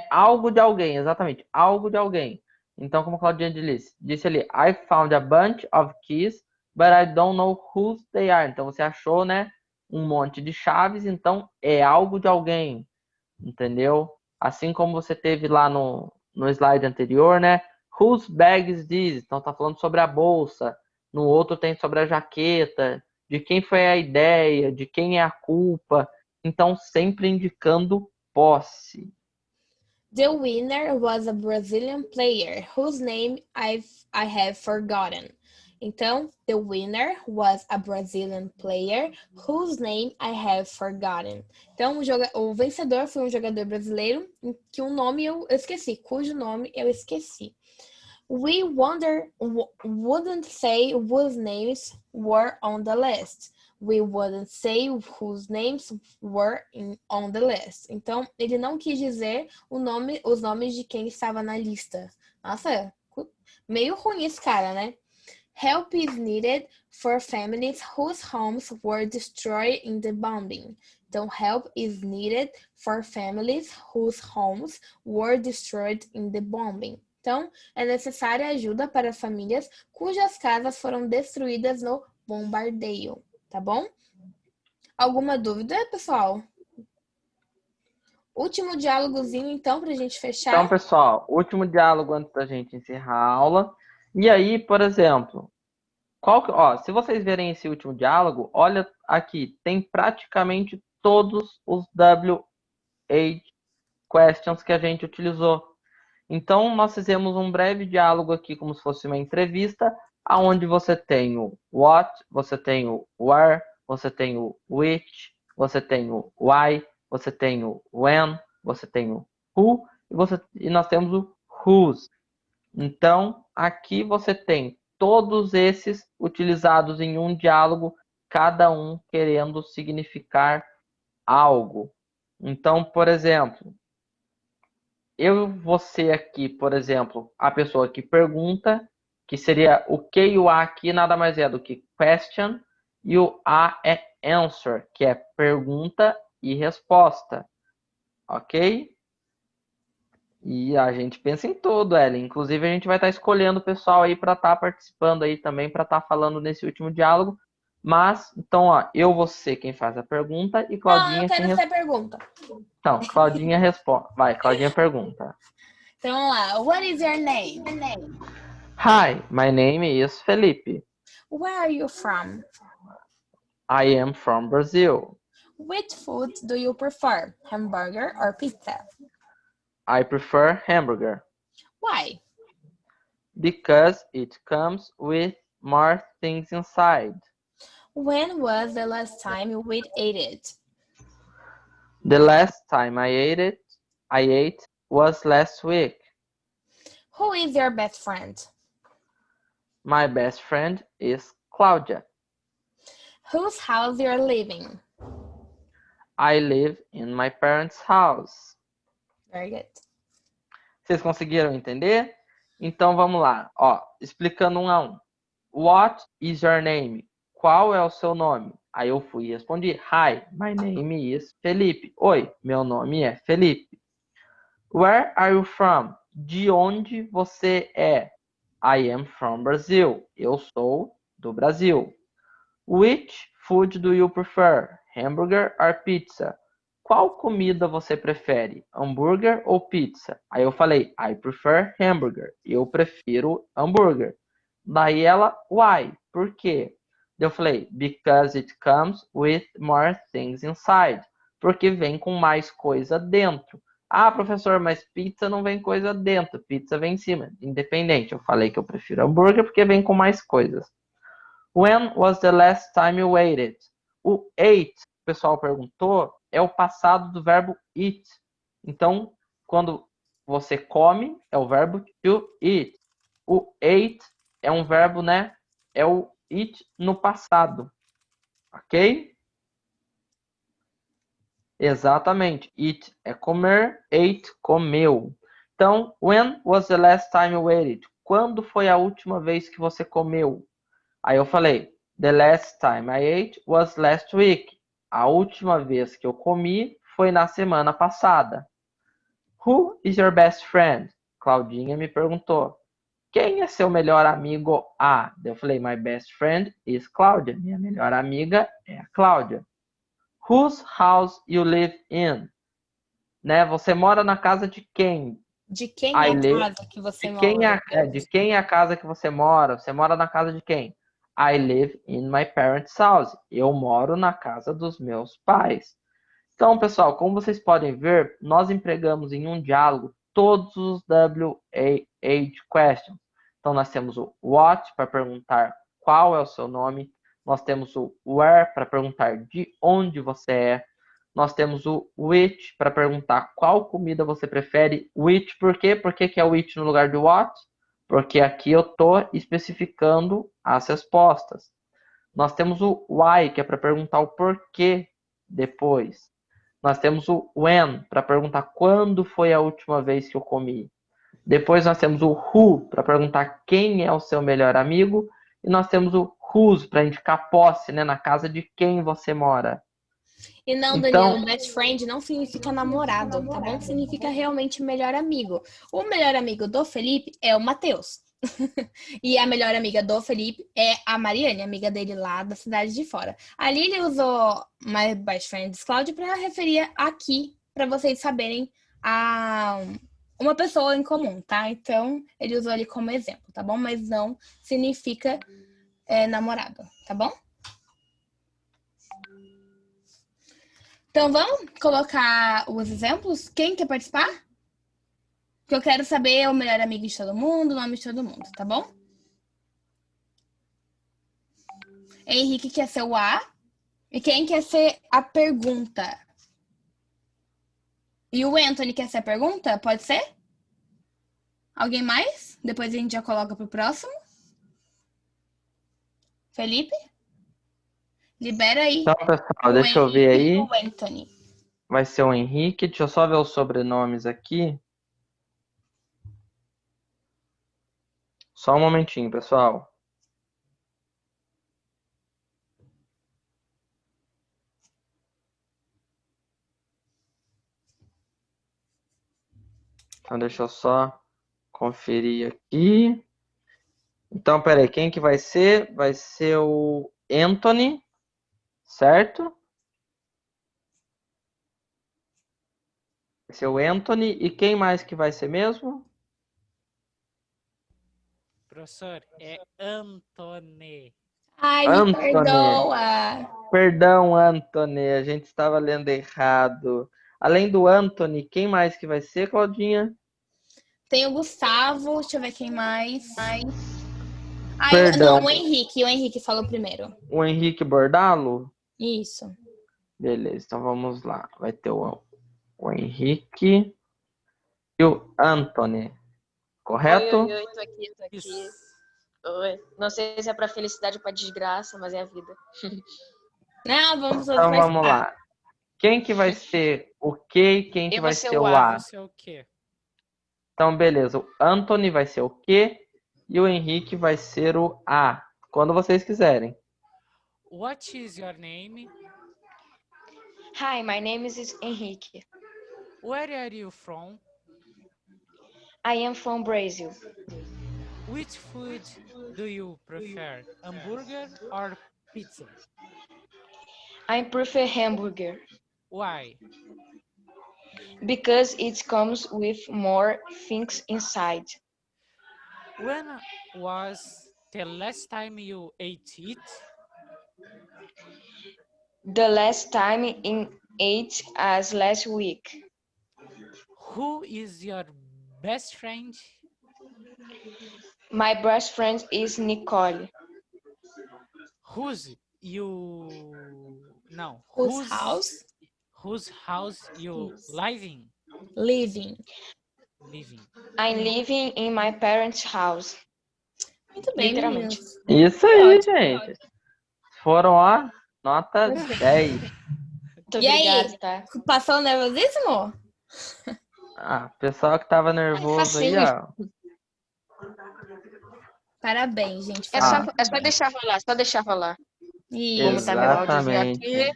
Algo de alguém, exatamente. Algo de alguém. Então, como a Claudinha disse ali, I found a bunch of keys, but I don't know whose they are. Então, você achou, né, um monte de chaves, então é algo de alguém, entendeu? Assim como você teve lá no slide anterior, né, whose bag is this? Então, tá falando sobre a bolsa. No outro tem sobre a jaqueta, de quem foi a ideia, de quem é a culpa. Então, sempre indicando posse. The winner was a Brazilian player whose name I have forgotten. Então, the winner was a Brazilian player whose name I have forgotten. Então, o vencedor foi um jogador brasileiro que o nome eu esqueci, cujo nome eu esqueci. We wouldn't say whose names were on the list. We wouldn't say whose names were on the list. Então, ele não quis dizer os nomes de quem estava na lista. Nossa, meio ruim esse cara, né? Help is needed for families whose homes were destroyed in the bombing. Então, help is needed for families whose homes were destroyed in the bombing. Então, é necessária ajuda para famílias cujas casas foram destruídas no bombardeio. Tá bom? Alguma dúvida, pessoal? Último diálogozinho, então, pra gente fechar. Então, pessoal, último diálogo antes da gente encerrar a aula. E aí, por exemplo, se vocês verem esse último diálogo, olha aqui, tem praticamente todos os WH questions que a gente utilizou. Então, nós fizemos um breve diálogo aqui, como se fosse uma entrevista, onde você tem o what, você tem o where, você tem o which, você tem o why, você tem o when, você tem o who, e nós temos o whose. Então, aqui você tem todos esses utilizados em um diálogo, cada um querendo significar algo. Então, por exemplo, você aqui, por exemplo, a pessoa que pergunta, que seria o Q e o A aqui nada mais é do que question, e o A é answer, que é pergunta e resposta, ok? E a gente pensa em tudo, Ellen. Inclusive, a gente vai estar escolhendo o pessoal aí para estar participando aí também, para estar falando nesse último diálogo. Mas, então, eu vou ser quem faz a pergunta e Claudinha... Não, eu quero ser a pergunta. Então, Claudinha responde. Vai, Claudinha pergunta. Então, vamos lá. What is your name? Hi, my name is Felipe. Where are you from? I am from Brazil. Which food do you prefer? Hamburger or pizza? I prefer hamburger. Why? Because it comes with more things inside. When was the last time we ate it? The last time I ate was last week. Who is your best friend? My best friend is Claudia. Whose house you're living? I live in my parents' house. Very good. Vocês conseguiram entender? Então vamos lá, ó, explicando um a um. What is your name? Qual é o seu nome? Aí eu fui e respondi, Hi, my name is Felipe. Oi, meu nome é Felipe. Where are you from? De onde você é? I am from Brazil. Eu sou do Brasil. Which food do you prefer? Hamburger or pizza? Qual comida você prefere? Hambúrguer ou pizza? Aí eu falei, I prefer hamburger. Eu prefiro hambúrguer. Daí ela, why? Por quê? Eu falei, because it comes with more things inside. Porque vem com mais coisa dentro. Ah, professor, mas pizza não vem coisa dentro. Pizza vem em cima. Independente. Eu falei que eu prefiro hambúrguer porque vem com mais coisas. When was the last time you ate? O ate, o pessoal perguntou, é o passado do verbo eat. Então, quando você come, é o verbo to eat. O ate é um verbo, né? É o eat no passado. Ok? Exatamente. Eat é comer, ate, comeu. Então, when was the last time you ate? Quando foi a última vez que você comeu? Aí eu falei, the last time I ate was last week. A última vez que eu comi foi na semana passada. Who is your best friend? Claudinha me perguntou. Quem é seu melhor amigo? Eu falei, my best friend is Claudia. Minha melhor amiga é a Cláudia. Whose house you live in? Né? Você mora na casa de quem? De quem é a casa que você mora? De quem é a casa que você mora? Você mora na casa de quem? I live in my parents' house. Eu moro na casa dos meus pais. Então, pessoal, como vocês podem ver, nós empregamos em um diálogo todos os WH questions. Então, nós temos o what para perguntar qual é o seu nome. Nós temos o where para perguntar de onde você é. Nós temos o which para perguntar qual comida você prefere. Which, por quê? Por que é o which no lugar do what? Porque aqui eu estou especificando as respostas. Nós temos o why, que é para perguntar o porquê depois. Nós temos o when, para perguntar quando foi a última vez que eu comi. Depois nós temos o who, para perguntar quem é o seu melhor amigo. E nós temos o whose, para indicar posse, né, na casa de quem você mora. E não, Daniel, best friend não significa namorado, tá bom? Significa realmente melhor amigo. O melhor amigo do Felipe é o Matheus. E a melhor amiga do Felipe é a Mariane, amiga dele lá da cidade de fora. Ali ele usou my best friend is Cláudia para referir aqui, para vocês saberem uma pessoa em comum, tá? Então, ele usou ali como exemplo, tá bom? Mas não significa namorado, tá bom? Então, vamos colocar os exemplos? Quem quer participar? Porque eu quero saber o melhor amigo de todo mundo, o nome de todo mundo, tá bom? Henrique quer ser o A. E quem quer ser a pergunta? E o Anthony quer ser a pergunta? Pode ser? Alguém mais? Depois a gente já coloca pro próximo. Felipe? Libera aí. Então, pessoal, deixa eu ver aí. O Anthony. Vai ser o Henrique. Deixa eu só ver os sobrenomes aqui. Só um momentinho, pessoal. Então, deixa eu só conferir aqui. Então, peraí, quem que vai ser? Vai ser o Anthony, certo? Vai ser o Anthony. E quem mais que vai ser mesmo? Professor, é Antony. Ai, me Anthony. perdoa. Perdão, Anthony, a gente estava lendo errado. Além do Anthony, quem mais que vai ser, Claudinha? Tem o Gustavo, deixa eu ver quem mais. Perdão. Não, o Henrique falou primeiro. O Henrique Bordalo? Isso. Beleza, então vamos lá. Vai ter o Henrique e o Anthony. Correto? Oi, tô aqui. Isso. Oi. Não sei se é pra felicidade ou pra desgraça, mas é a vida. Não, vamos Então todos vamos lá. Quem que vai ser o Q e quem que Eu vai vou ser ser o o A. A? Você é o quê? Então, beleza. O Anthony vai ser o Q e o Henrique vai ser o A. Quando vocês quiserem. What is your name? Hi, my name is Henrique. Where are you from? I am from Brazil. Which food do you prefer? Hamburger or pizza? I prefer hamburger Why? because it comes with more things inside. When was the last time you ate it? The last time in ate as last week. Who is your best friend? My best friend is Nicole. Whose you no? Whose house? Whose house you Yes. living? Living. Living. I'm living in my parents' house. Muito bem, Literalmente. meninos. Isso aí, Ótimo, gente. Foram, ó, nota 10. Muito E aí? obrigada, tá? Passou o nervosismo? Ah, pessoal que tava nervoso aí, ó. Parabéns, gente. É Foram só, muito é só bem. deixar rolar. Vou Isso. mutar meu áudiozinho Exatamente. aqui.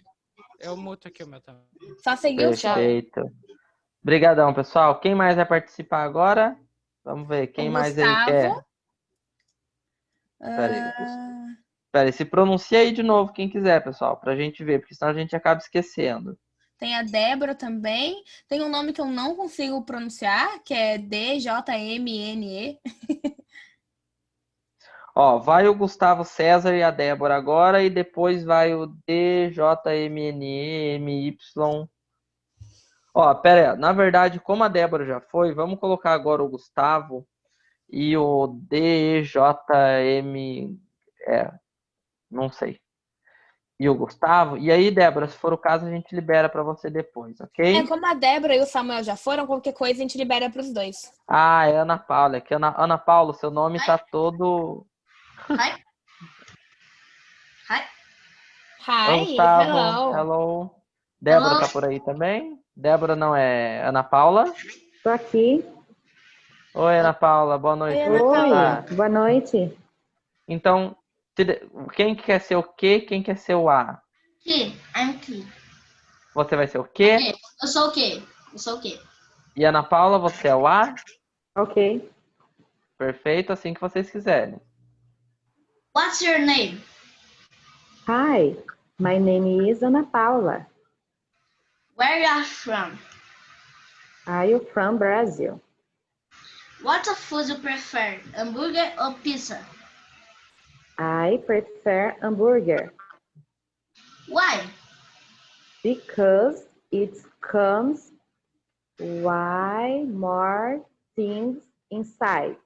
Eu muto aqui o meu também. Só seguir o flow. Perfeito. Obrigadão, pessoal. Quem mais vai participar agora? Vamos ver. Quem O mais aí Gustavo. quer? Peraí, se pronuncia aí de novo quem quiser, pessoal, pra gente ver, porque senão a gente acaba esquecendo. Tem a Débora também. Tem um nome que eu não consigo pronunciar, que é DJMNE. Ó, vai o Gustavo César e a Débora agora, e depois vai o DJMNEMY. Ó, pera aí, na verdade, como a Débora já foi, vamos colocar agora o Gustavo e o DJM. Não sei. E o Gustavo. E aí, Débora, se for o caso, a gente libera pra você depois, ok? Como a Débora e o Samuel já foram, qualquer coisa a gente libera para os dois. Ah, é Ana Paula. É que Ana Paula, seu nome tá todo. Hi. Hi. Oi, Hi, Gustavo. hello. Hello. Débora Hello. tá por aí também? Débora não é Ana Paula? Tô aqui. Oi, Ana Paula. Boa noite. Oi, Como é que Ana você Paula. tá? Boa noite. Então, quem que quer ser o quê? Quem quer ser o A? Key. I'm Key. Você vai ser o quê? Okay. Eu sou o quê? Eu sou o quê? E Ana Paula, você é o A? Ok. Perfeito, assim que vocês quiserem. What's your name? Hi, my name is Ana Paula. Where you are from? Are you from Brazil? What food you prefer? Hambúrguer ou pizza? I prefer hamburger Why? because it comes with more things inside.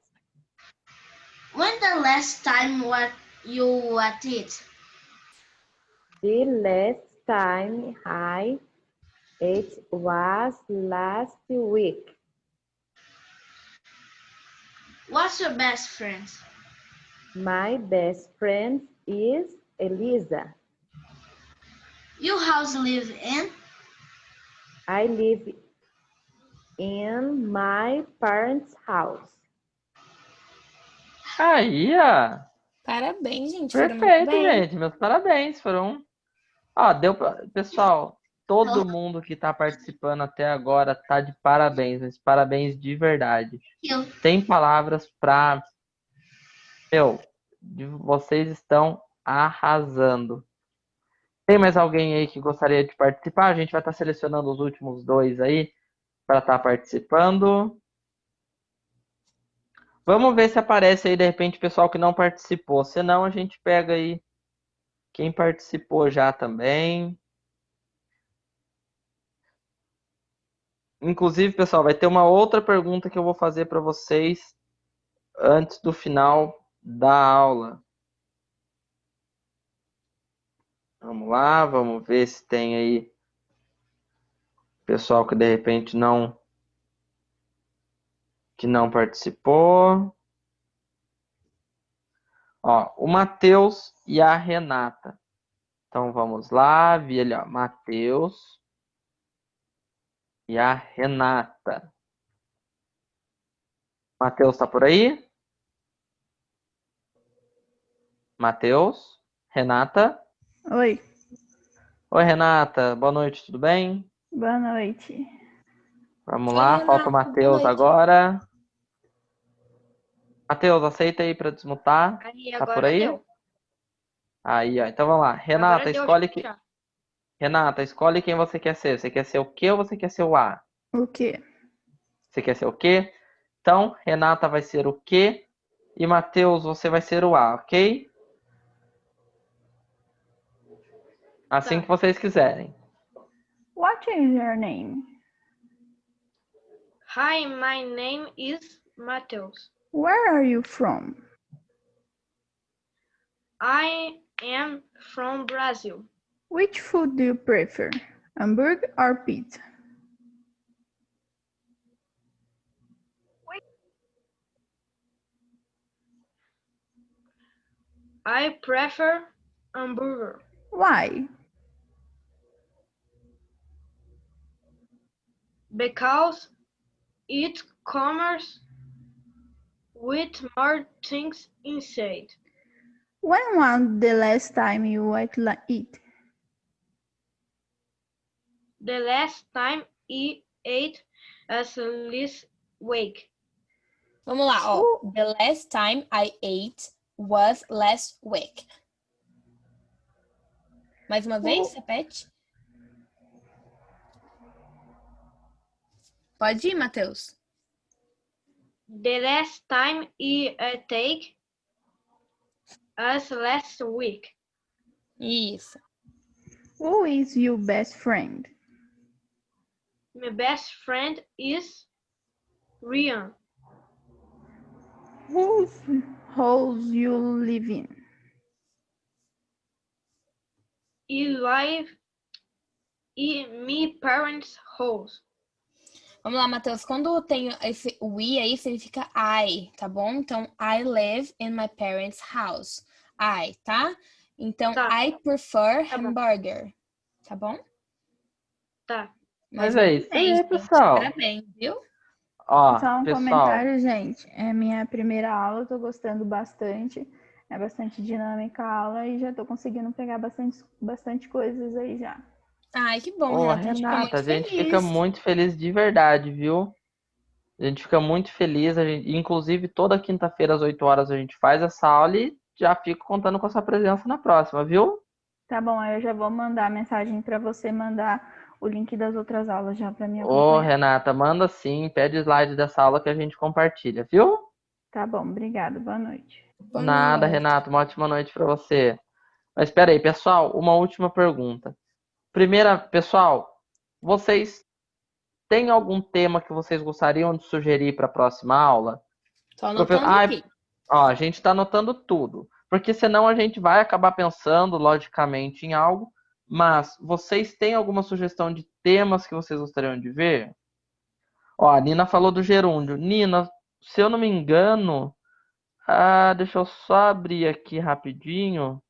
When the last time what you ate it? The last time I ate was last week. What's your best friend? My best friend is Elisa. You house live in? I live in my parents' house. Aí, ó. Parabéns, gente. Foram muito Perfeito, bem. gente. Meus parabéns. Foram. Ó, deu pra. Pessoal, todo mundo que tá participando até agora tá de parabéns. Mas parabéns de verdade. Eu. Sem palavras pra. Vocês estão arrasando. Tem mais alguém aí que gostaria de participar? A gente vai estar selecionando os últimos dois aí para estar participando. Vamos ver se aparece aí de repente o pessoal que não participou. Se não, a gente pega aí quem participou já também. Inclusive, pessoal, vai ter uma outra pergunta que eu vou fazer para vocês antes do final da aula. Vamos lá, vamos ver se tem aí pessoal que de repente que não participou. Ó, o Matheus e a Renata. Então vamos lá, vi ali, ó, Matheus e a Renata. Matheus tá por aí? Matheus? Renata? Oi, Oi, Renata. Boa noite, tudo bem? boa noite. Vamos Oi, lá, Renata, falta o boa Matheus noite. agora. Matheus, aceita aí para desmutar. Aí, Tá por agora aí? deu. Aí, ó. Então vamos lá. Renata, Agora deu escolhe já. Renata, escolhe quem você quer ser. Você quer ser o quê ou você quer ser o A? O quê? Você quer ser o quê? Então, Renata vai ser o quê e Matheus, você vai ser o A, ok? Assim Tá. que vocês quiserem. What is your name? Hi, my name is Matheus. Where are you from? I am from Brazil. Which food do you prefer? Hamburger or pizza? I prefer hamburger Why? because it comes with more things inside. When was the last time you eat? The last time I ate as last week. Vamos lá, ó. The last time I ate was last week. Mais uma vez, repete. Pode ir, Matheus. The last time I ate as last week. Isso. Who is your best friend? My best friend is Ryan. Whose house you live in? I live in my parents' house. Vamos lá, Matheus. Quando tem esse we aí, significa I, tá bom? Então, I live in my parents' house. I, tá? Então, Tá. I prefer Tá bom. hamburger. Tá bom? Tá. Mas é isso aí, gente. pessoal. Parabéns, viu? Ó, Só um pessoal. comentário, gente. É minha primeira aula, eu tô gostando bastante. É bastante dinâmica a aula e já tô conseguindo pegar bastante coisas aí já. Ai, que bom, Ô, Renata. A gente fica Renata, muito a gente feliz. fica muito feliz de verdade, viu? A gente fica muito feliz. Inclusive, toda quinta-feira às 8 horas a gente faz essa aula e já fico contando com a sua presença na próxima, viu? Tá bom, aí eu já vou mandar mensagem para você mandar o link das outras aulas já para mim Ô, acompanhar. Renata, manda sim, pede slide dessa aula que a gente compartilha, viu? Tá bom, obrigada. Boa noite. Boa Nada, noite. Renata, uma ótima noite para você. Mas espera aí, pessoal, uma última pergunta. Primeira, pessoal, vocês têm algum tema que vocês gostariam de sugerir para a próxima aula? Tô anotando aqui. Ó, a gente está anotando tudo, porque senão a gente vai acabar pensando logicamente em algo, mas vocês têm alguma sugestão de temas que vocês gostariam de ver? Ó, a Nina falou do gerúndio. Nina, se eu não me engano, deixa eu só abrir aqui rapidinho.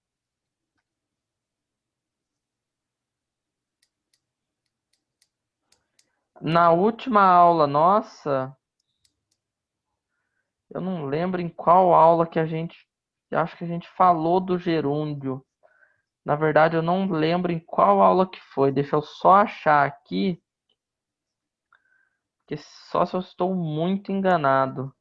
Na última aula nossa, eu não lembro em qual aula que acho que a gente falou do gerúndio. Na verdade, eu não lembro em qual aula que foi. Deixa eu só achar aqui, porque só se eu estou muito enganado.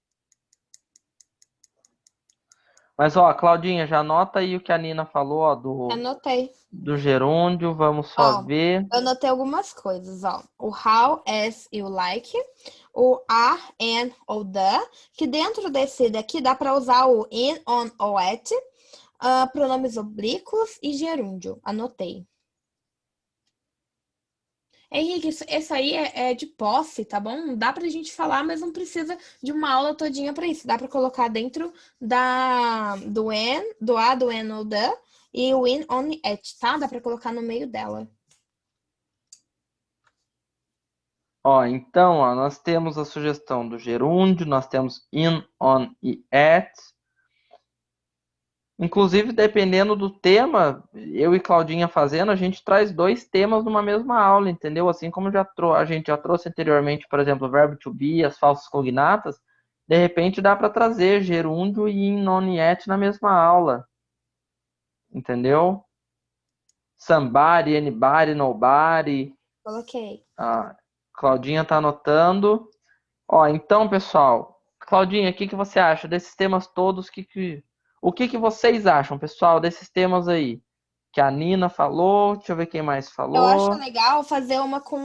Mas, ó, Claudinha, já anota aí o que a Nina falou, ó, Anotei. do gerúndio. Vamos só Ó, ver. eu anotei algumas coisas, ó. O how, as e o like. O a, and ou the. Que dentro desse daqui dá para usar o in, on ou at. Pronomes oblíquos e gerúndio. Anotei. Henrique, isso aí é de posse, tá bom? Dá pra gente falar, mas não precisa de uma aula todinha pra isso. Dá pra colocar dentro do when, do a, do when ou the, e o in, on, at, tá? Dá pra colocar no meio dela. Ó, então, ó, nós temos a sugestão do gerúndio, nós temos in, on e at. Inclusive, dependendo do tema, eu e Claudinha fazendo, a gente traz 2 temas numa mesma aula, entendeu? Assim como a gente já trouxe anteriormente, por exemplo, o verbo to be, as falsas cognatas, de repente dá para trazer gerúndio e in, on e at na mesma aula, entendeu? Somebody, anybody, nobody. Coloquei. A Claudinha tá anotando. Ó, então, pessoal, Claudinha, o que que você acha desses temas todos? O que que vocês acham, pessoal, desses temas aí? Que a Nina falou, deixa eu ver quem mais Eu acho falou. legal fazer uma com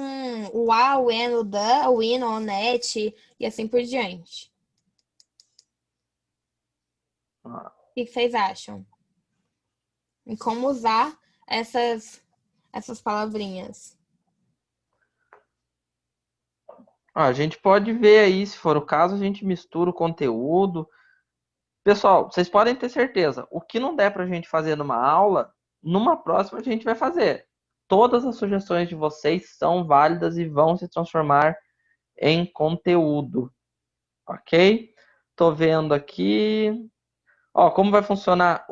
o a, o when, o the, o in, on, at e assim por diante. Ah, O que vocês acham? E como usar essas palavrinhas? a gente pode ver aí, se for o caso, a gente mistura o conteúdo. Pessoal, vocês podem ter certeza, o que não der pra gente fazer numa aula, numa próxima a gente vai fazer. Todas as sugestões de vocês são válidas e vão se transformar em conteúdo, ok? Tô vendo aqui. Ó, como vai funcionar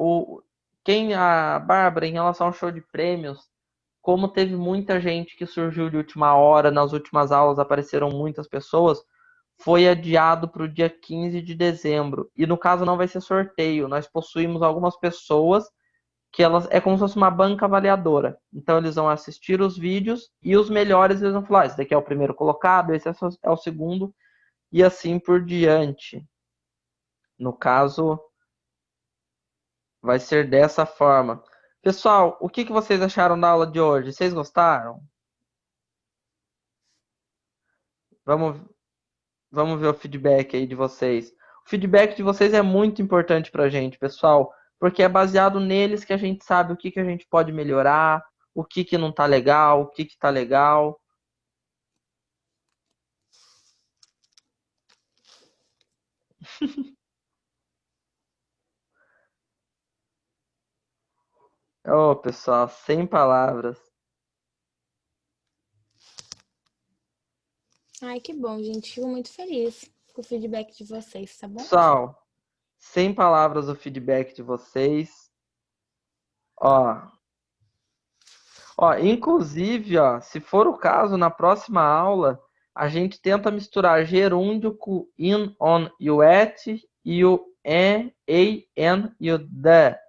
a Bárbara em relação ao show de prêmios? Como teve muita gente que surgiu de última hora, nas últimas aulas apareceram muitas pessoas, foi adiado para o dia 15 de dezembro. E no caso não vai ser sorteio. Nós possuímos algumas pessoas que elas é como se fosse uma banca avaliadora. Então eles vão assistir os vídeos e os melhores eles vão falar, esse daqui é o primeiro colocado, esse é o segundo e assim por diante. No caso, vai ser dessa forma. Pessoal, o que que vocês acharam da aula de hoje? Vocês gostaram? Vamos, vamos ver o feedback aí de vocês. O feedback de vocês é muito importante pra gente, pessoal, porque é baseado neles que a gente sabe o que que a gente pode melhorar, o que que não tá legal, o que que tá legal. Ô, pessoal, sem palavras. Ai, que bom, gente. Fico muito feliz com o feedback de vocês, tá bom? Pessoal, sem palavras o feedback de vocês. Ó, inclusive, ó, se for o caso, na próxima aula, a gente tenta misturar gerúndio com in, on e o at e o an e o the.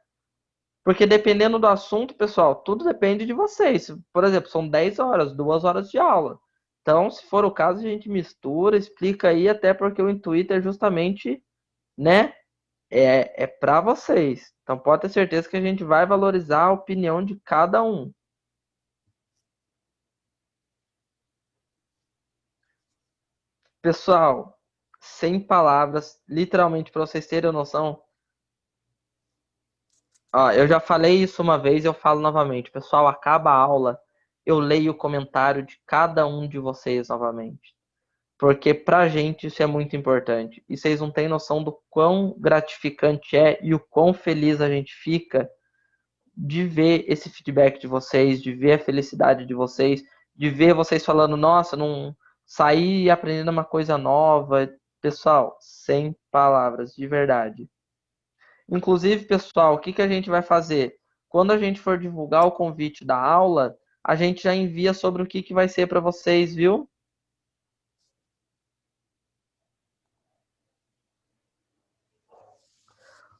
Porque dependendo do assunto, pessoal, tudo depende de vocês. Por exemplo, são 10 horas, 2 horas de aula. Então, se for o caso, a gente mistura, explica aí, até porque o intuito é justamente, né, é para vocês. Então, pode ter certeza que a gente vai valorizar a opinião de cada um. Pessoal, sem palavras, literalmente para vocês terem noção. Ó, eu já falei isso uma vez, eu falo novamente. Pessoal, acaba a aula, eu leio o comentário de cada um de vocês novamente. Porque pra gente isso é muito importante. E vocês não têm noção do quão gratificante é e o quão feliz a gente fica de ver esse feedback de vocês, de ver a felicidade de vocês, de ver vocês falando, nossa, não saí aprendendo uma coisa nova. Pessoal, sem palavras, de verdade. Inclusive, pessoal, o que que a gente vai fazer? Quando a gente for divulgar o convite da aula, a gente já envia sobre o que que vai ser para vocês, viu?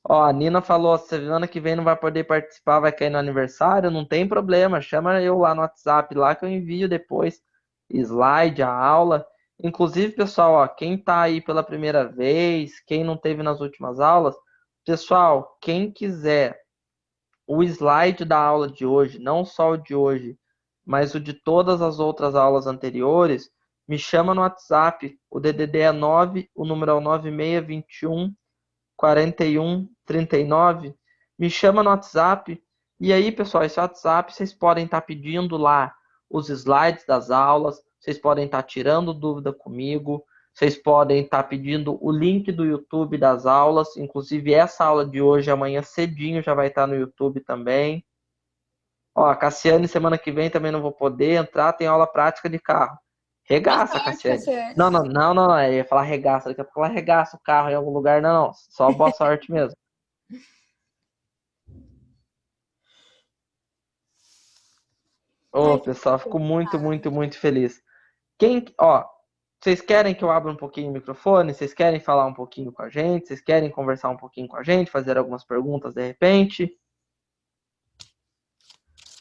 Ó, a Nina falou, semana que vem não vai poder participar, vai cair no aniversário, não tem problema, chama eu lá no WhatsApp, lá que eu envio depois slide, a aula. Inclusive, pessoal, ó, quem tá aí pela primeira vez, quem não teve nas últimas aulas, pessoal, quem quiser o slide da aula de hoje, não só o de hoje, mas o de todas as outras aulas anteriores, me chama no WhatsApp. O DDD é 9, o número é o 9621 41 39. Me chama no WhatsApp. E aí, pessoal, esse WhatsApp vocês podem estar pedindo lá os slides das aulas, vocês podem estar tirando dúvida comigo, vocês podem estar pedindo o link do YouTube das aulas, inclusive essa aula de hoje, amanhã cedinho, já vai estar no YouTube também. Ó, a Cassiane, semana que vem também não vou poder entrar, tem aula prática de carro. Regaça, Boa sorte, Cassiane. Cassiane. Não, eu ia falar regaça, daqui a pouco ela regaça o carro em algum lugar, não, só boa sorte mesmo. Ô, pessoal, fico muito, muito, muito feliz. Vocês querem que eu abra um pouquinho o microfone? Vocês querem falar um pouquinho com a gente? Vocês querem conversar um pouquinho com a gente? Fazer algumas perguntas de repente?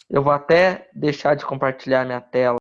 Eu vou até deixar de compartilhar minha tela